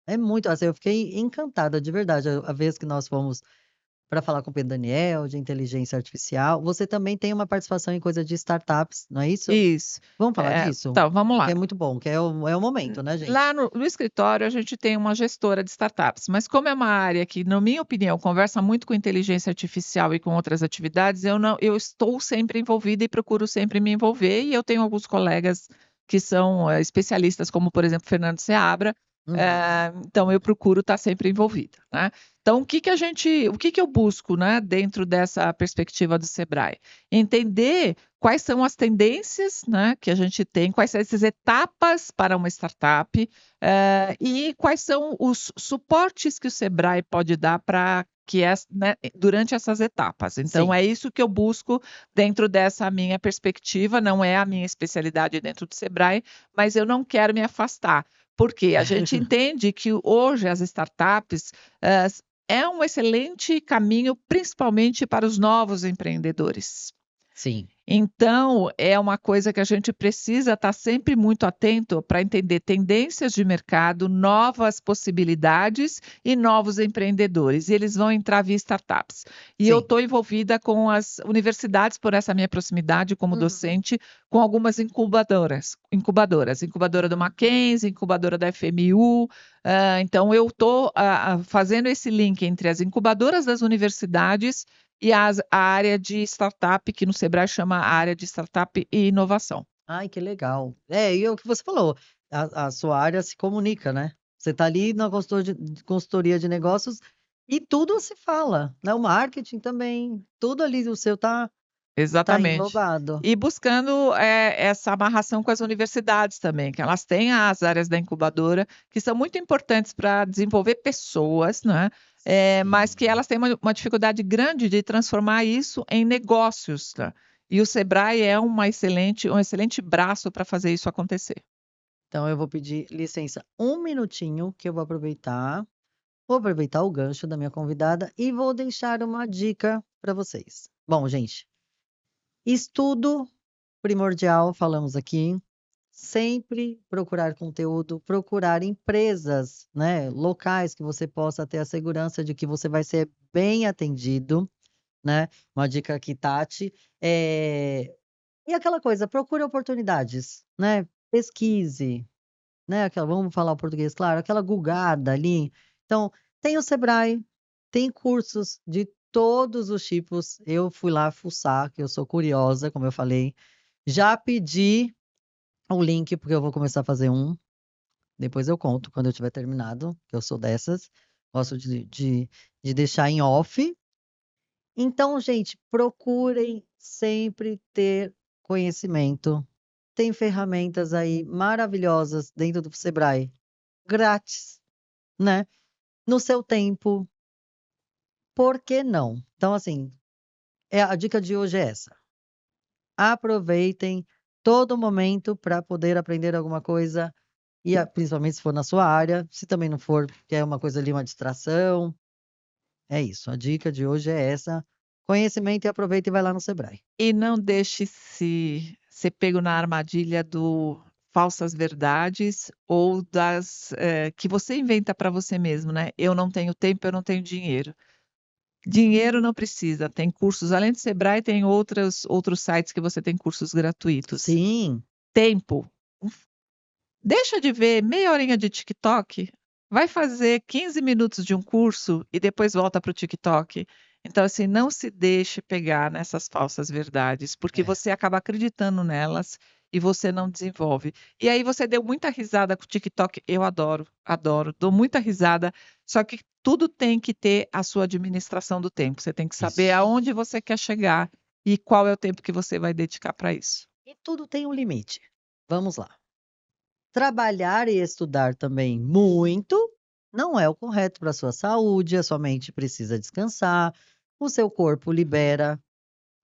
É muito, assim, eu fiquei encantada de verdade, a vez que nós fomos para falar com o Pedro Daniel de inteligência artificial. Você também tem uma participação em coisa de startups, não é isso? Isso. Vamos falar disso? Então, vamos Que lá. é muito bom, que é o momento, né, gente? Lá no escritório, a gente tem uma gestora de startups, mas como é uma área que, na minha opinião, conversa muito com inteligência artificial e com outras atividades, eu estou sempre envolvida e procuro sempre me envolver, e eu tenho alguns colegas que são especialistas, como, por exemplo, Fernando Seabra, Uhum. então eu procuro estar sempre envolvida, né? Então, o que que eu busco, né, dentro dessa perspectiva do Sebrae? Entender quais são as tendências, né, que a gente tem, quais são essas etapas para uma startup, e quais são os suportes que o Sebrae pode dar para que né, durante essas etapas. Então, Sim. é isso que eu busco dentro dessa minha perspectiva, não é a minha especialidade dentro do Sebrae, mas eu não quero me afastar, porque a gente entende que hoje as startups, eh, é um excelente caminho, principalmente para os novos empreendedores. Sim. Então, é uma coisa que a gente precisa estar sempre muito atento para entender tendências de mercado, novas possibilidades e novos empreendedores. E eles vão entrar via startups. E eu Sim. estou envolvida com as universidades, por essa minha proximidade como Uhum. docente, com algumas incubadora do Mackenzie, incubadora da FMU. Então, eu estou fazendo esse link entre as incubadoras das universidades e a área de startup, que no Sebrae chama a área de startup e inovação. Ai, que legal. É, e é o que você falou, a sua área se comunica, né? Você está ali na consultoria de negócios e tudo se fala, né? O marketing também, tudo ali o seu tá Exatamente. englobado. E buscando, essa amarração com as universidades também, que elas têm as áreas da incubadora, que são muito importantes para desenvolver pessoas, né, mas que Sim. elas têm uma dificuldade grande de transformar isso em negócios, tá. E o Sebrae é um excelente braço para fazer isso acontecer. Então eu vou pedir licença um minutinho, que eu vou aproveitar o gancho da minha convidada e vou deixar uma dica para vocês. Bom, gente, estudo primordial, falamos aqui. Sempre procurar conteúdo, procurar empresas, né, locais que você possa ter a segurança de que você vai ser bem atendido, né? Uma dica aqui, Tati. E aquela coisa, procure oportunidades, né? Pesquise, né? Vamos falar o português, claro, aquela gulgada ali. Então, tem o Sebrae, tem cursos de todos os tipos. Eu fui lá fuçar, que eu sou curiosa, como eu falei. Já pedi o link, porque eu vou começar a fazer um. Depois eu conto quando eu tiver terminado, que eu sou dessas. Gosto de deixar em off. Então, gente, procurem sempre ter conhecimento. Tem ferramentas aí maravilhosas dentro do Sebrae, grátis, né? No seu tempo, por que não? Então, assim, a dica de hoje é essa. Aproveitem todo momento para poder aprender alguma coisa, e principalmente se for na sua área, se também não for, que é uma coisa ali, uma distração, é isso. A dica de hoje é essa. conhecimento e aproveita e vai lá no Sebrae. E não deixe se ser pego na armadilha do falsas verdades ou das que você inventa para você mesmo, né? Eu não tenho tempo, eu não tenho dinheiro. Dinheiro não precisa, tem cursos, além do Sebrae, tem outros sites que você tem cursos gratuitos. Sim, Tempo. Deixa de ver meia horinha de TikTok, vai fazer 15 minutos de um curso e depois volta para o TikTok. Então, assim, não se deixe pegar nessas falsas verdades, porque É. você acaba acreditando nelas e você não desenvolve. E aí você deu muita risada com o TikTok. Eu adoro, adoro, dou muita risada. Só que tudo tem que ter a sua administração do tempo. Você tem que saber Isso. aonde você quer chegar e qual é o tempo que você vai dedicar para isso. E tudo tem um limite. Vamos lá. Trabalhar e estudar também muito não é o correto para a sua saúde, a sua mente precisa descansar, o seu corpo libera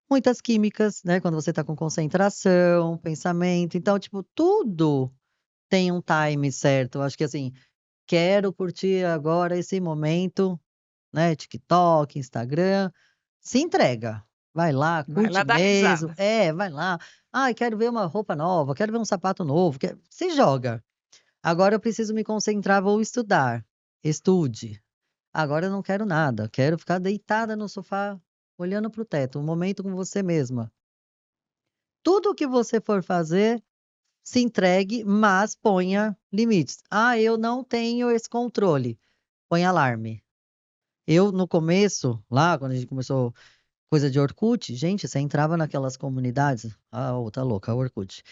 muitas químicas, né, quando você está com concentração, pensamento, então, tipo, tudo tem um time certo. Eu acho que, assim, quero curtir agora esse momento, né, TikTok, Instagram, se entrega. Vai lá, Vai lá curte dar mesmo. risada. É, vai lá. Ai, quero ver uma roupa nova, quero ver um sapato novo, se joga. Agora eu preciso me concentrar, vou estudar. Estude. Agora eu não quero nada, quero ficar deitada no sofá, olhando para o teto, um momento com você mesma. Tudo o que você for fazer, se entregue, mas ponha limites. Ah, eu não tenho esse controle. Põe alarme. Eu, no começo, lá, quando a gente começou coisa de Orkut, gente, você entrava naquelas comunidades. Ah, ô, tá louca, Orkut.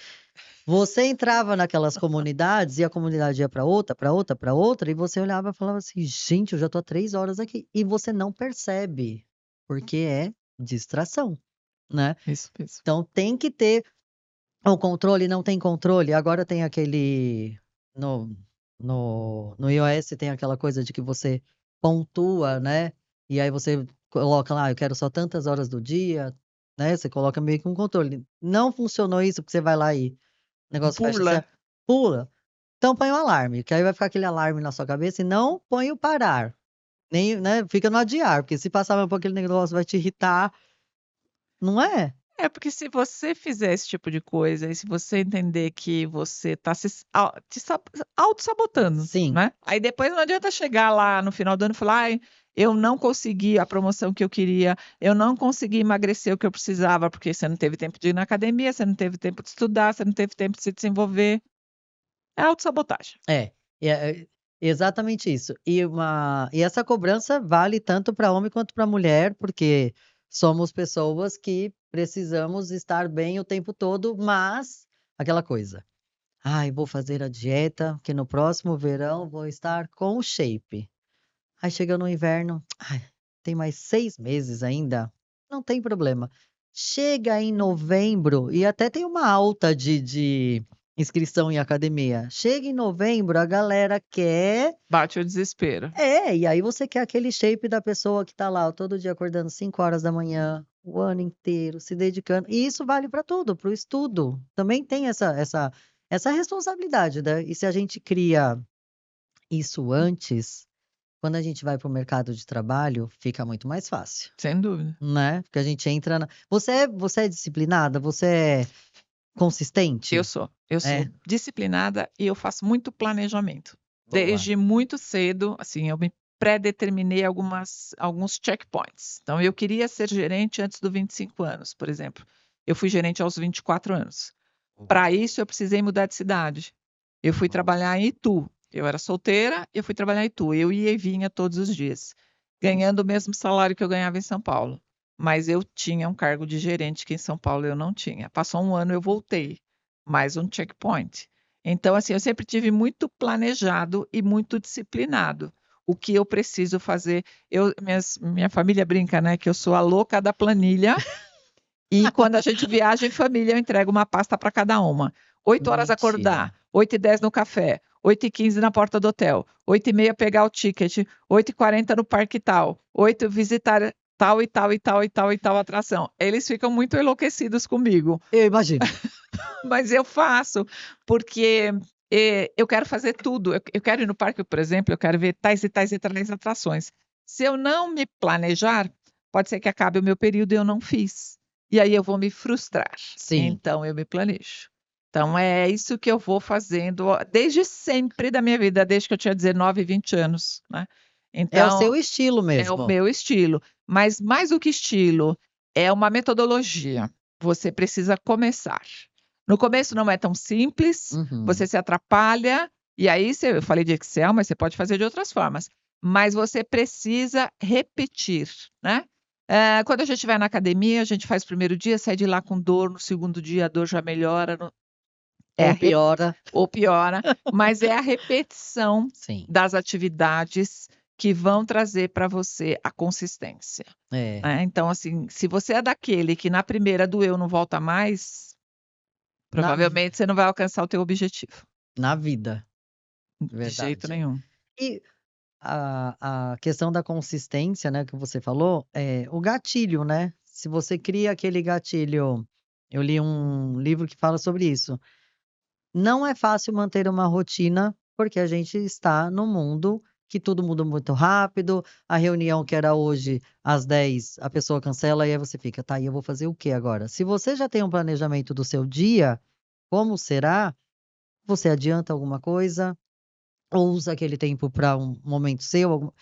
Você entrava naquelas comunidades e a comunidade ia para outra, para outra, para outra, e você olhava e falava assim: gente, eu já tô há 3 horas aqui. E você não percebe, porque é distração, né? Isso mesmo. Então tem que ter o controle, não tem controle. Agora tem aquele. No iOS tem aquela coisa de que você pontua, né? E aí você coloca lá, eu quero só tantas horas do dia, né? Você coloca meio que um controle. Não funcionou isso, porque você vai lá e o negócio fecha, Pula. você pula. Então põe um alarme, que aí vai ficar aquele alarme na sua cabeça e não põe o parar. Nem, né? Fica no adiar, porque se passar por aquele negócio vai te irritar, não é? É, porque se você fizer esse tipo de coisa e se você entender que você está auto-sabotando, Sim, né? Aí depois não adianta chegar lá no final do ano e falar, ai, eu não consegui a promoção que eu queria, eu não consegui emagrecer o que eu precisava, porque você não teve tempo de ir na academia, você não teve tempo de estudar, você não teve tempo de se desenvolver. É autossabotagem. é exatamente isso. E essa cobrança vale tanto para homem quanto para mulher, porque somos pessoas que precisamos estar bem o tempo todo, mas aquela coisa. Ai, vou fazer a dieta, que no próximo verão vou estar com shape. Aí chega no inverno, ai, tem mais 6 meses ainda, não tem problema. Chega em novembro e até tem uma alta de inscrição em academia. Chega em novembro, a galera quer Bate o desespero. e aí você quer aquele shape da pessoa que tá lá todo dia acordando 5 horas da manhã, o ano inteiro, se dedicando. E isso vale para tudo, para o estudo. Também tem essa responsabilidade, né. E se a gente cria isso antes, quando a gente vai para o mercado de trabalho, fica muito mais fácil, Sem dúvida. né, porque a gente entra na você é disciplinada? Você é consistente? Eu sou É? disciplinada e eu faço muito planejamento. Boa. Desde muito cedo, assim, eu me pré-determinei alguns checkpoints. Então eu queria ser gerente antes dos 25 anos, por exemplo. Eu fui gerente aos 24 anos. Para isso eu precisei mudar de cidade. Eu fui trabalhar em Itu. Eu era solteira, eu fui trabalhar em Itu. Eu ia e vinha todos os dias, ganhando o mesmo salário que eu ganhava em São Paulo. Mas eu tinha um cargo de gerente que em São Paulo eu não tinha. Passou um ano, eu voltei, mais um checkpoint. Então, assim, eu sempre tive muito planejado e muito disciplinado. O que eu preciso fazer. Minha família brinca, né, que eu sou a louca da planilha. E quando a gente viaja em família, eu entrego uma pasta para cada uma. 8 horas Mentira. acordar, 8h10 no café, 8h15 na porta do hotel, 8h30 pegar o ticket, 8h40 no parque tal, 8 visitar tal e tal e tal e tal e tal atração. Eles ficam muito enlouquecidos comigo, Eu imagino. mas eu faço, porque eu quero fazer tudo. Eu quero ir no parque, por exemplo, eu quero ver tais e tais e tais atrações. Se eu não me planejar, pode ser que acabe o meu período e eu não fiz. E aí eu vou me frustrar. Sim. Então eu me planejo. Então é isso que eu vou fazendo desde sempre da minha vida, desde que eu tinha 19, 20 anos, né? É o seu Então estilo é o mesmo. meu estilo. Mas mais do que estilo, é uma metodologia. Você precisa começar. No começo não é tão simples, Uhum. você se atrapalha, e aí eu falei de Excel, mas você pode fazer de outras formas. Mas você precisa repetir, né? Quando a gente vai na academia, a gente faz o primeiro dia, sai de lá com dor, no segundo dia a dor já melhora, Ou piora. ou piora, mas é a repetição Sim. das atividades que vão trazer para você a consistência, É. né? Então, assim, se você é daquele que na primeira doeu, não volta mais, Na, provavelmente você não vai alcançar o teu objetivo, na vida. de jeito Verdade. nenhum. E a questão da consistência, né, que você falou, o gatilho, né? Se você cria aquele gatilho, eu li um livro que fala sobre isso. Não é fácil manter uma rotina, porque a gente está num mundo que tudo muda muito rápido. A reunião que era hoje às 10, a pessoa cancela e aí você fica, tá, e eu vou fazer o que agora? Se você já tem um planejamento do seu dia, como será? Você adianta alguma coisa? Ou usa aquele tempo para um momento seu?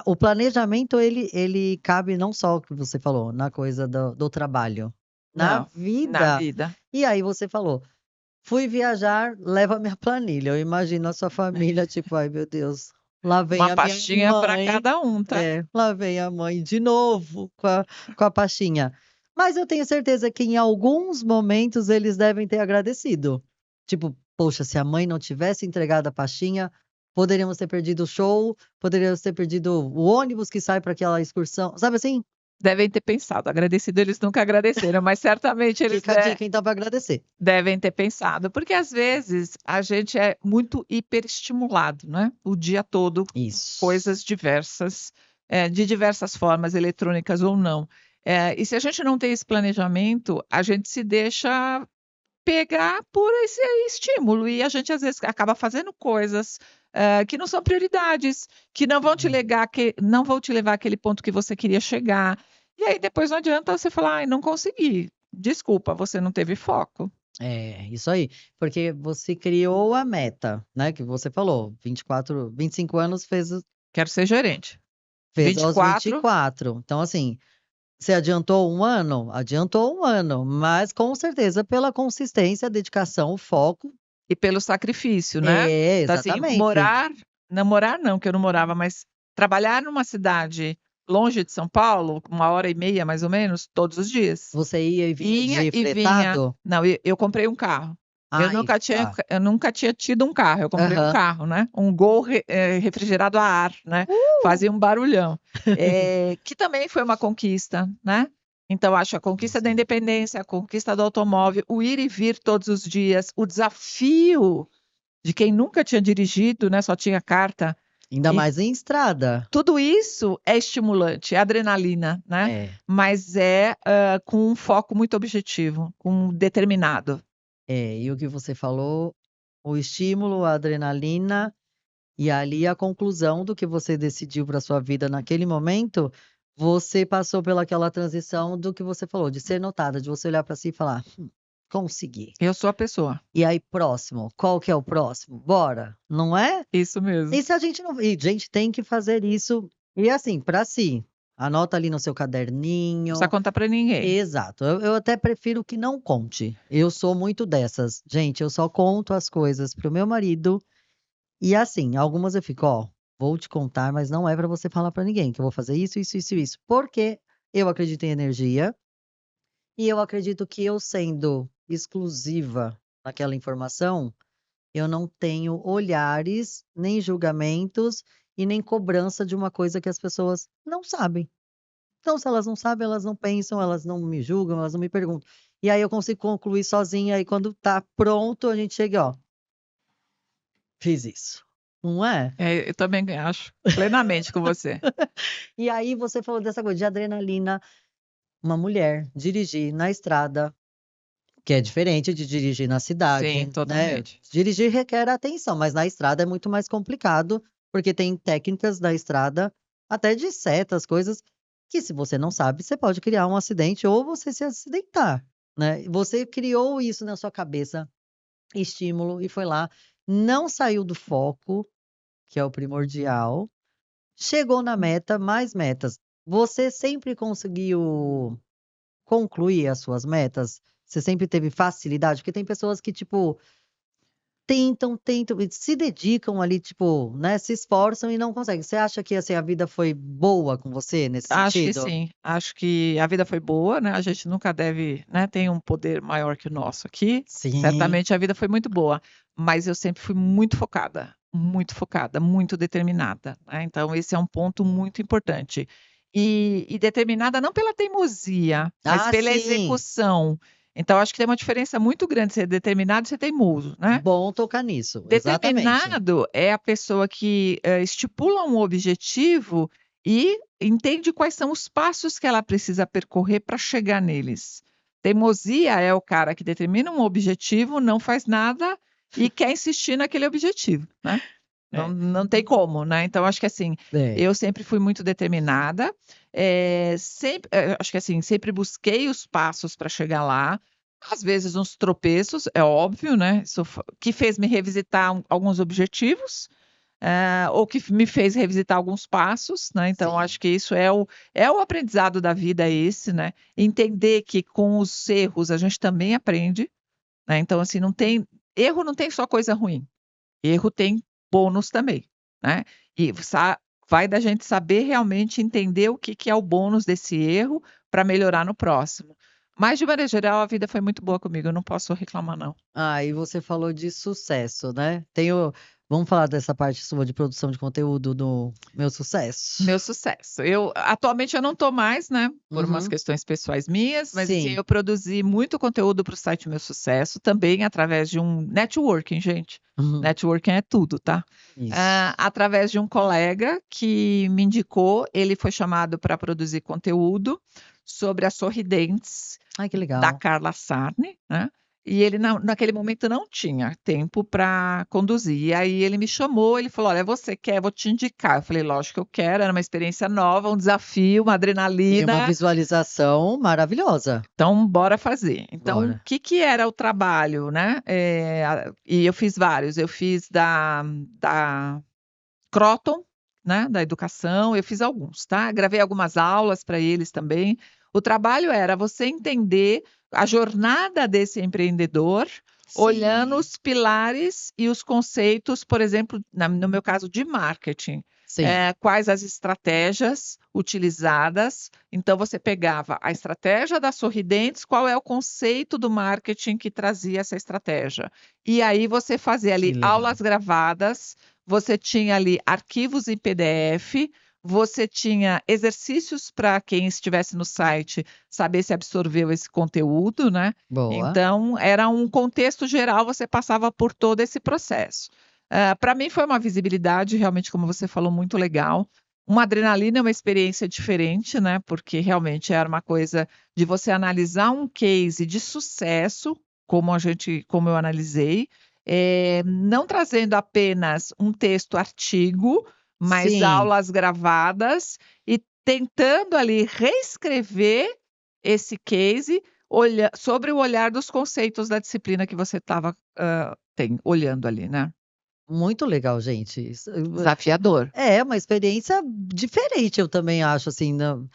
O planejamento, ele cabe não só o que você falou, na coisa do trabalho, na Não, na vida. vida. E aí você falou, fui viajar, leva minha planilha. Eu imagino a sua família, tipo, ai meu Deus, lá vem Uma a minha pastinha para mãe. cada um, tá? Lá vem a mãe de novo com a pastinha. Mas eu tenho certeza que em alguns momentos eles devem ter agradecido. Tipo, poxa, se a mãe não tivesse entregado a pastinha, poderíamos ter perdido o show, poderíamos ter perdido o ônibus que sai para aquela excursão. Sabe assim? Devem ter pensado, agradecido eles nunca agradeceram, mas certamente eles Fica a dica então para agradecer. devem ter pensado, porque às vezes a gente é muito hiperestimulado, né? O dia todo, Isso. coisas diversas, de diversas formas, eletrônicas ou não. E se a gente não tem esse planejamento, a gente se deixa pegar por esse estímulo e a gente às vezes acaba fazendo coisas que não são prioridades, que não vão não vão te levar àquele ponto que você queria chegar. E aí depois não adianta você falar, ai, não consegui. Desculpa, você não teve foco. É, isso aí. Porque você criou a meta, né? Que você falou, 24, 25 anos Quero ser gerente. fez aos 24, 24. Então, assim, você adiantou um ano? Adiantou um ano, mas com certeza pela consistência, dedicação, o foco. e pelo sacrifício, né? Então, assim, Exatamente. morar não, que eu não morava, mas trabalhar numa cidade longe de São Paulo, 1h30 mais ou menos, todos os dias. Você ia e vinha Ia de e vinha. fretado? Não, eu comprei um carro. Ai, tá. Eu nunca tinha tido um carro, eu comprei um Aham. carro, né? Um Gol refrigerado a ar, né? Fazia um barulhão. Que também foi uma conquista, né? Então, acho a conquista da independência, a conquista do automóvel, o ir e vir todos os dias, o desafio de quem nunca tinha dirigido, né? Só tinha carta. Ainda E mais em estrada. tudo isso é estimulante, é adrenalina, né? É. Mas com um foco muito objetivo, determinado. E o que você falou, o estímulo, a adrenalina, e ali a conclusão do que você decidiu para sua vida naquele momento, você passou pelaquela transição do que você falou, de ser notada, de você olhar para si e falar: consegui". Eu sou a pessoa. E aí, próximo, qual que é o próximo? Bora, não é? Isso mesmo. E se a gente não. E, gente, tem que fazer isso. E assim, para si. Anota ali no seu Não caderninho. precisa contar para ninguém. Exato. Eu até prefiro que não conte. Eu sou muito dessas. Gente, eu só conto as coisas pro meu marido. E assim, algumas eu fico, ó, vou te contar, mas não é para você falar para ninguém, que eu vou fazer isso, isso, isso, isso. Porque eu acredito em energia e eu acredito que eu sendo exclusiva naquela informação, eu não tenho olhares, nem julgamentos e nem cobrança de uma coisa que as pessoas não sabem. Então, se elas não sabem, elas não pensam, elas não me julgam, elas não me perguntam. E aí eu consigo concluir sozinha, aí quando tá pronto, a gente chega, ó, fiz isso. Não é? Eu também acho plenamente com você. E aí você falou dessa coisa de adrenalina, uma mulher dirigir na estrada, que é diferente de dirigir na cidade, Sim, né? totalmente. Dirigir requer atenção, mas na estrada é muito mais complicado, porque tem técnicas da estrada, até de setas, coisas, que se você não sabe, você pode criar um acidente ou você se acidentar, né? Você criou isso na sua cabeça, estímulo, e foi lá, não saiu do foco, que é o primordial, chegou na meta, mais metas. Você sempre conseguiu concluir as suas metas? Você sempre teve facilidade? Porque tem pessoas que, tipo, tentam e se dedicam ali, tipo, né, se esforçam e não conseguem. Você acha que, assim, a vida foi boa com você nesse Acho que sentido? sim, acho que a vida foi boa, né, a gente nunca deve, né, tem um poder maior que o nosso aqui, Sim. certamente a vida foi muito boa, mas eu sempre fui muito focada, muito determinada, né, então esse é um ponto muito importante. E determinada não pela teimosia, mas Ah, pela sim. execução. Então acho que tem uma diferença muito grande ser determinado e ser teimoso, né. Bom tocar nisso, exatamente. Determinado é a pessoa que, estipula um objetivo e entende quais são os passos que ela precisa percorrer para chegar neles. Teimosia é o cara que determina um objetivo, não faz nada e quer insistir naquele objetivo, né. É, Não tem como, né. Então acho que, assim, é. eu sempre fui muito determinada, acho que, assim, sempre busquei os passos para chegar lá, às vezes uns tropeços, é óbvio, né, isso que fez me revisitar alguns objetivos, ou que me fez revisitar alguns passos, né, então Sim. acho que isso é o aprendizado da vida esse, né, entender que com os erros a gente também aprende, né, então assim, não tem só coisa ruim. Erro tem bônus também, né. E vai da gente saber realmente entender o que que é o bônus desse erro para melhorar no próximo. Mas de maneira geral a vida foi muito boa comigo, eu não posso reclamar não. Ah, e você falou de sucesso, né. Vamos falar dessa parte sua de produção de conteúdo do Meu Sucesso? Meu sucesso. Atualmente eu não estou mais, né, por umas Uhum. questões pessoais minhas, mas assim, Sim. eu produzi muito conteúdo para o site Meu Sucesso, também através de um networking, gente. Uhum. Networking é tudo, tá. Isso. Através de um colega que me indicou, ele foi chamado para produzir conteúdo sobre as Sorridentes, Ai, que da legal. Carla Sarne, né, e ele naquele momento não tinha tempo para conduzir. E aí ele me chamou, ele falou: "Olha, você quer? Vou te indicar". Eu falei: "Lógico que eu quero", era uma experiência nova, um desafio, uma E uma adrenalina, visualização maravilhosa. então bora fazer. Então o Bora. que que era o trabalho, né, e eu fiz vários, eu fiz da Croton, né, da educação, eu fiz alguns, tá. Gravei algumas aulas para eles também. O trabalho era você entender a jornada desse empreendedor, olhando Sim, os pilares e os conceitos, por exemplo, no meu caso de marketing. sim. Quais as estratégias utilizadas. Então você pegava a estratégia da Sorridentes, qual é o conceito do marketing que trazia essa estratégia. E aí você fazia Que ali legal. aulas gravadas, você tinha ali arquivos em PDF, você tinha exercícios para quem estivesse no site saber se absorveu esse conteúdo, né. Boa. Então era um contexto geral, você passava por todo esse processo. Pra mim foi uma visibilidade, realmente, como você falou, muito legal. Uma adrenalina, é uma experiência diferente, né, porque realmente era uma coisa de você analisar um case de sucesso, como eu analisei, não trazendo apenas um texto artigo, mas Sim. aulas gravadas e tentando ali reescrever esse case, sobre o olhar dos conceitos da disciplina que você estava, olhando ali, né. Muito legal, gente. Isso Desafiador. é uma experiência diferente, eu também acho, assim, não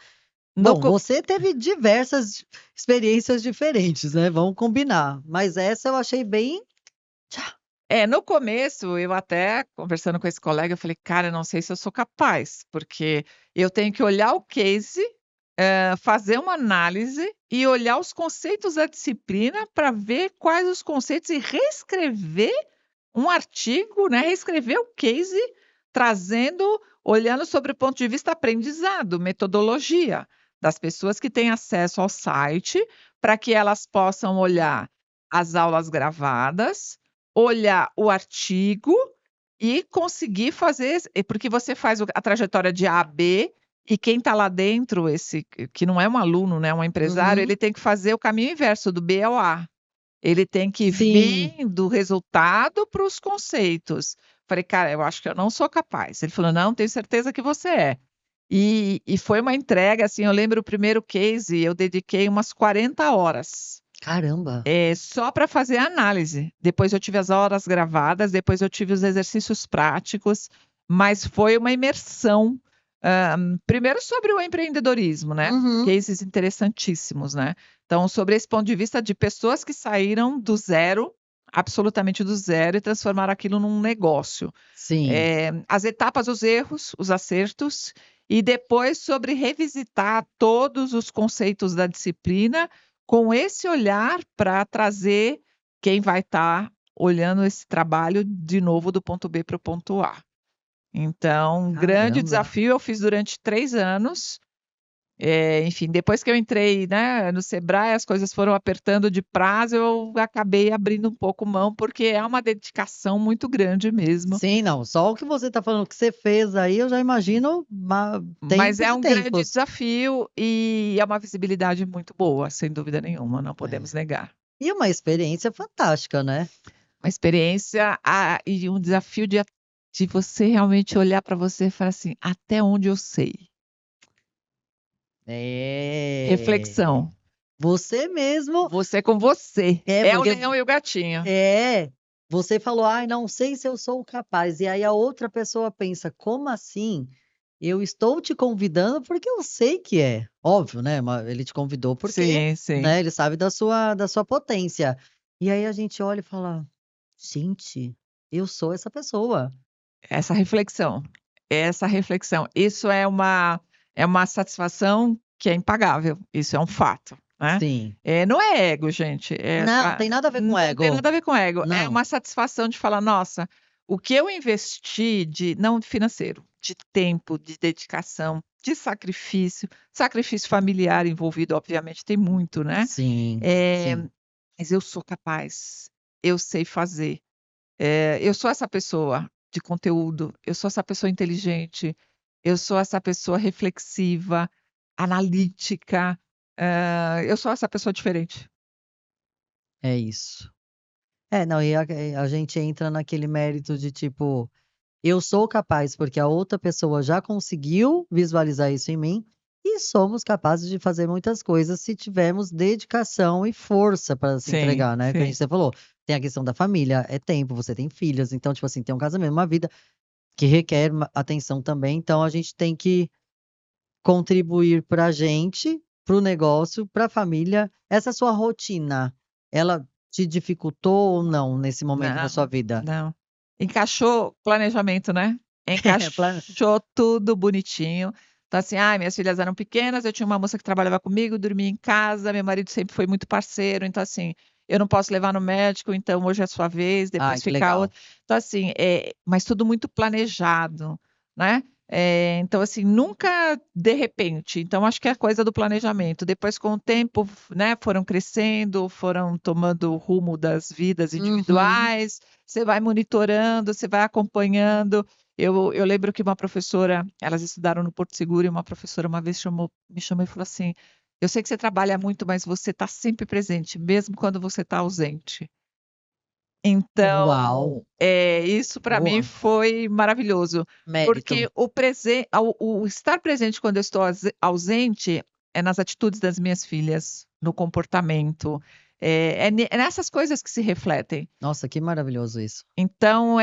No bom, co você teve diversas experiências diferentes, né, vamos combinar, mas essa eu achei bem no começo, eu até conversando com esse colega, eu falei: "Cara, eu não sei se eu sou capaz, porque eu tenho que olhar o case, fazer uma análise e olhar os conceitos da disciplina para ver quais os conceitos e reescrever um artigo, né, reescrever o case, olhando sobre o ponto de vista aprendizado, metodologia, das pessoas que têm acesso ao site, para que elas possam olhar as aulas gravadas, olhar o artigo e conseguir fazer porque você faz a trajetória de A a B, e quem está lá dentro, esse que não é um aluno, né, é um empresário, uhum. ele tem que fazer o caminho inverso do B ao A. Ele tem que Sim. vir do resultado para os conceitos. Falei: "Cara, eu acho que eu não sou capaz". Ele falou: "Não, tenho certeza que você é". E foi uma entrega, assim, eu lembro o primeiro case, eu dediquei umas 40 horas. Caramba! Só para fazer a análise. Depois eu tive as horas gravadas, depois eu tive os exercícios práticos, mas foi uma imersão. Primeiro sobre o empreendedorismo, né? Uhum. Cases interessantíssimos, né? Então, sobre esse ponto de vista de pessoas que saíram do zero, absolutamente do zero, e transformaram aquilo num negócio. Sim. As etapas, os erros, os acertos, e depois sobre revisitar todos os conceitos da disciplina com esse olhar para trazer quem vai estar olhando esse trabalho de novo do ponto B para o ponto A. Então, grande Caramba! desafio, eu fiz durante 3 anos. Enfim, depois que eu entrei, né, no Sebrae, as coisas foram apertando de prazo, eu acabei abrindo um pouco mão, porque é uma dedicação muito grande mesmo. Sim, não, só o que você tá falando que você fez aí, eu já imagino Mas tempos é e um grande tempos. desafio e é uma visibilidade muito boa, sem dúvida nenhuma, não podemos negar. E uma experiência fantástica, né? Uma experiência, e um desafio de você realmente olhar para você e falar assim: "Até onde eu sei?". Reflexão. Você mesmo Você com você. É o porque leão e o gatinho. você falou: "Ai, não sei se eu sou capaz", e aí a outra pessoa pensa: "Como assim? Eu estou te convidando porque eu sei que é". Óbvio, né, ele te convidou porque, Sim, sim. né, ele sabe da sua potência. E aí a gente olha e fala: "Gente, eu sou essa pessoa". Essa reflexão. Isso é uma satisfação que é impagável, isso é um fato, né. Sim. Não é ego, gente, Não, tem nada a ver com não tem ego. nada a ver com ego, é Não. uma satisfação de falar: "Nossa, o que eu investi de não financeiro, de tempo, de dedicação, de sacrifício familiar envolvido, obviamente tem muito, né. Sim, Eh, sim. mas eu sou capaz, eu sei fazer". Eu sou essa pessoa de conteúdo, eu sou essa pessoa inteligente, eu sou essa pessoa reflexiva, analítica, eu sou essa pessoa diferente. É isso. Não, e a gente entra naquele mérito de tipo, eu sou capaz porque a outra pessoa já conseguiu visualizar isso em mim, e somos capazes de fazer muitas coisas se tivermos dedicação e força para se Sim, entregar, né, que a sim. gente você falou, tem a questão da família, é tempo, você tem filhas, então, tipo assim, tem um casamento, uma vida que requer uma atenção também, então a gente tem que contribuir pra gente, para o negócio, pra família. Essa sua rotina, ela te dificultou ou não nesse momento da sua Não, vida? não. Encaixou planejamento, né. É, plane Encaixou tudo bonitinho. Então, assim, minhas filhas eram pequenas, eu tinha uma moça que trabalhava comigo, dormia em casa, meu marido sempre foi muito parceiro, então, assim, eu não posso levar no médico, então hoje é a sua vez, Ai, depois que fica a legal. outra. Então, assim, mas tudo muito planejado, né. Então, assim, nunca de repente. Então acho que é a coisa do planejamento. Depois com o tempo, né, foram crescendo, foram tomando o rumo das vidas Uhum. individuais, você vai monitorando, você vai acompanhando. Eu lembro que uma professora, elas estudaram no Porto Seguro e uma professora uma vez me chamou e falou assim: "Eu sei que você trabalha muito, mas você está sempre presente, mesmo quando você está ausente". Uau, Então, isso para mim boa. foi maravilhoso, Mérito. porque o estar presente quando eu estou ausente é nas atitudes das minhas filhas, no comportamento, é nessas coisas que se refletem. Nossa, que maravilhoso isso. Então,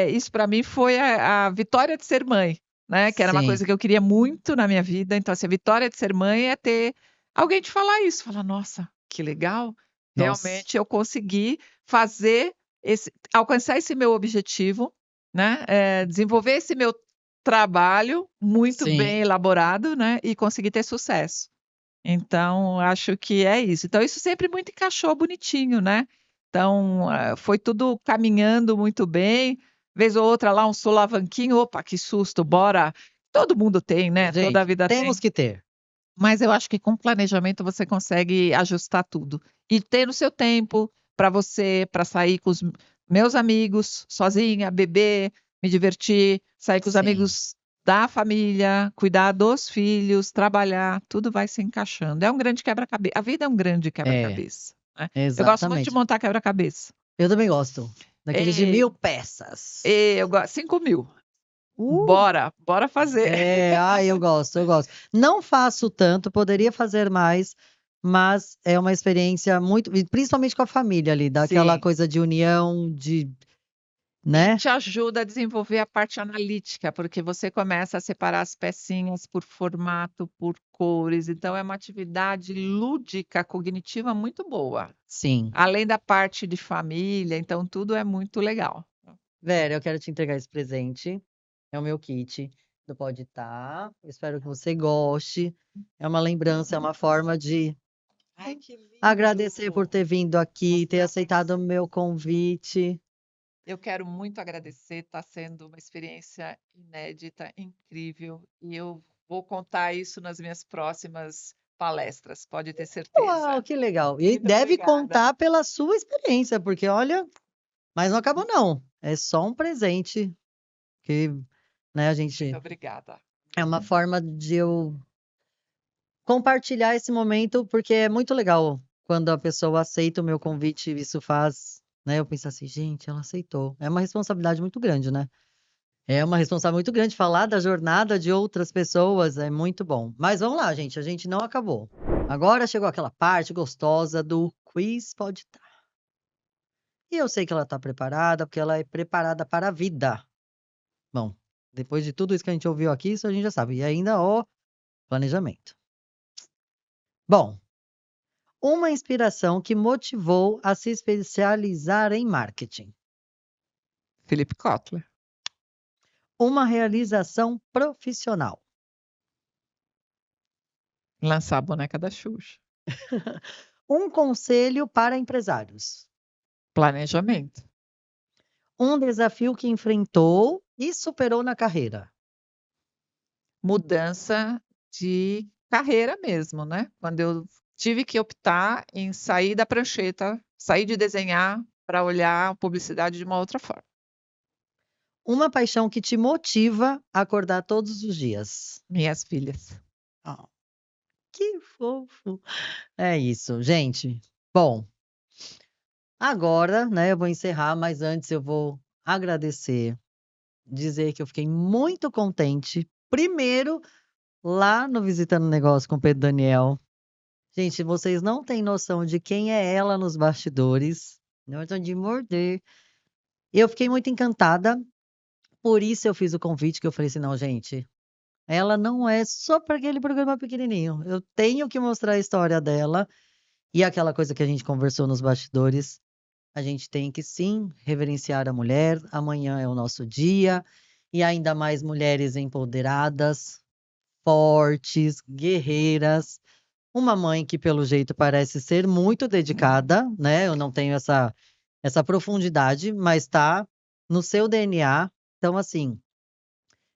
isso para mim foi a vitória de ser mãe, né, que era uma Sim. coisa que eu queria muito na minha vida, então, assim, a vitória de ser mãe é ter alguém te falar isso, falar: "Nossa, que legal, Nossa. realmente eu consegui fazer alcançar esse meu objetivo, né, desenvolver esse meu trabalho muito Sim. bem elaborado, né, e conseguir ter sucesso". Então, acho que é isso. Então isso sempre muito encaixou bonitinho, né. Então, foi tudo caminhando muito bem, vez ou outra lá um solavanquinho, "Opa, que susto, bora". Todo mundo tem, né, toda a Gente, vida temos tem. que ter. Mas eu acho que com planejamento você consegue ajustar tudo. E ter o seu tempo para você, para sair com os meus amigos, sozinha, beber, me divertir, sair com os Sim, amigos da família, cuidar dos filhos, trabalhar, tudo vai se encaixando. É um grande quebra-cabeça. A vida é um grande é, quebra-cabeça, né. Eu gosto muito de exatamente. montar quebra-cabeça. Eu também gosto, daqueles de Eh, 1000 peças. eu gosto 5.000. Bora fazer. Eu gosto, eu gosto. Não faço tanto, poderia fazer mais, mas é uma experiência muito, e principalmente com a família ali, daquela Sim. coisa de união, E né? te ajuda a desenvolver a parte analítica, porque você começa a separar as pecinhas por formato, por cores, então é uma atividade lúdica, cognitiva muito boa. Sim. Além da parte de família, então tudo é muito legal. Vera, eu quero te entregar esse presente. É o meu kit do Pode Tá. Espero que você goste. É uma lembrança, é uma forma de Ai, que lindo! agradecer por ter vindo aqui, ter aceitado o meu convite. Eu quero muito agradecer, está sendo uma experiência inédita, incrível, e eu vou contar isso nas minhas próximas palestras, pode ter Uau, certeza. que legal. E Muito deve obrigada. contar pela sua experiência, porque olha, mas não acabou não. É só um presente que, né, a gente Muito obrigada. é uma forma de eu compartilhar esse momento, porque é muito legal quando a pessoa aceita o meu convite, isso faz, né, eu penso assim, gente, ela aceitou. É uma responsabilidade muito grande, né? É uma responsabilidade muito grande falar da jornada de outras pessoas, é muito bom. Mas vamos lá, gente, a gente não acabou. Agora chegou aquela parte gostosa do quiz Pode Tá. E eu sei que ela está preparada, porque ela é preparada para a vida. Bom, depois de tudo isso que a gente ouviu aqui, isso a gente já sabe. E ainda o planejamento. Bom, uma inspiração que motivou a se especializar em marketing. Felipe Kotler. Uma realização profissional. Lançar a boneca da Xuxa. Um conselho para empresários. Planejamento. Um desafio que enfrentou e superou na carreira. Mudança de carreira mesmo, né? Quando eu tive que optar em sair da prancheta, sair de desenhar para olhar a publicidade de uma outra forma. Uma paixão que te motiva a acordar todos os dias. Minhas filhas. Oh, que fofo. É isso, gente. Bom, agora, né, eu vou encerrar, mas antes eu vou agradecer, dizer que eu fiquei muito contente. Primeiro, lá no Visitando Negócio com o Pedro Daniel. Gente, vocês não têm noção de quem é ela nos bastidores. Não é de morder. Eu fiquei muito encantada, por isso eu fiz o convite, que eu falei assim, não, gente, ela não é só para aquele programa pequenininho. Eu tenho que mostrar a história dela e aquela coisa que a gente conversou nos bastidores. A gente tem que sim reverenciar a mulher. Amanhã é o nosso dia e ainda mais mulheres empoderadas, fortes, guerreiras. Uma mãe que, pelo jeito, parece ser muito dedicada, né? Eu não tenho essa profundidade, mas está no seu DNA. Então, assim,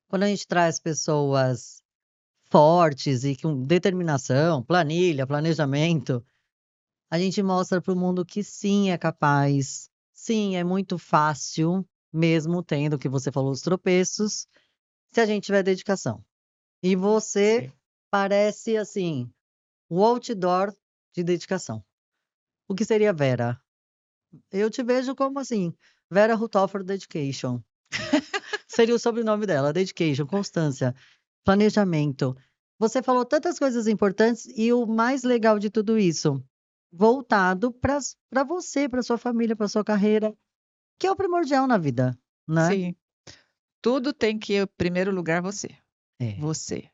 quando a gente traz pessoas fortes e com determinação, planilha, planejamento, a gente mostra para o mundo que sim é capaz, sim é muito fácil, mesmo tendo o que você falou, os tropeços, se a gente tiver dedicação. E você Sim. parece assim, o outdoor de dedicação. O que seria Vera? Eu te vejo como assim, Vera Rutoffer Dedication. Seria o sobrenome dela, Dedication, constância, planejamento. Você falou tantas coisas importantes e o mais legal de tudo isso, voltado para você, para sua família, para sua carreira, que é o primordial na vida, né? Sim. Tudo tem que, em primeiro lugar, você. É. Você.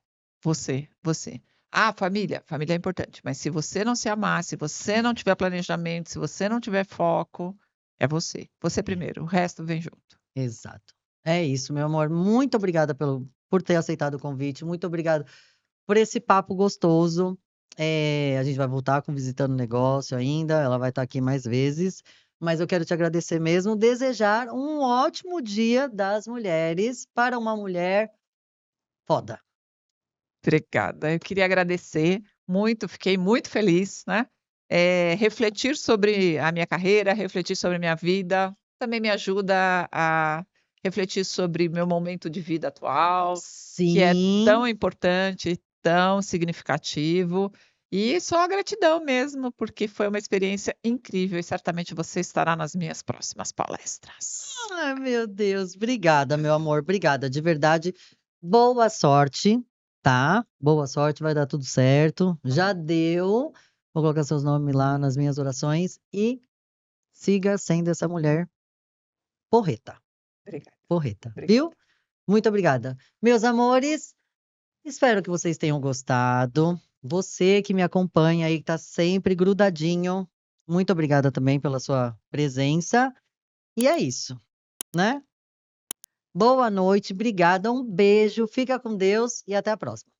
Ah, família é importante, mas se você não se amar, se você não tiver planejamento, se você não tiver foco, é você. Você primeiro, o resto vem junto. Exato. É isso, meu amor. Muito obrigada por ter aceitado o convite. Muito obrigada por esse papo gostoso. A gente vai voltar com Visitando o Negócio ainda. Ela vai estar aqui mais vezes. Mas eu quero te agradecer mesmo. Desejar um ótimo Dia das Mulheres para uma mulher foda. Obrigada. Eu queria agradecer muito, fiquei muito feliz, né? Refletir sobre a minha carreira, refletir sobre a minha vida, também me ajuda a refletir sobre meu momento de vida atual, que é Sim. tão importante, tão significativo. E só a gratidão mesmo, porque foi uma experiência incrível e certamente você estará nas minhas próximas palestras. Ai, meu Deus, obrigada, meu amor, obrigada, de verdade. Boa sorte, tá? Boa sorte, vai dar tudo certo. Já deu. Vou colocar seus nomes lá nas minhas orações e siga sendo essa mulher porreta, Obrigada. porreta, Obrigada. viu? Muito obrigada. Meus amores, espero que vocês tenham gostado. Você que me acompanha aí, que tá sempre grudadinho, muito obrigada também pela sua presença. E é isso, né? Boa noite, obrigada, um beijo, fica com Deus e até a próxima.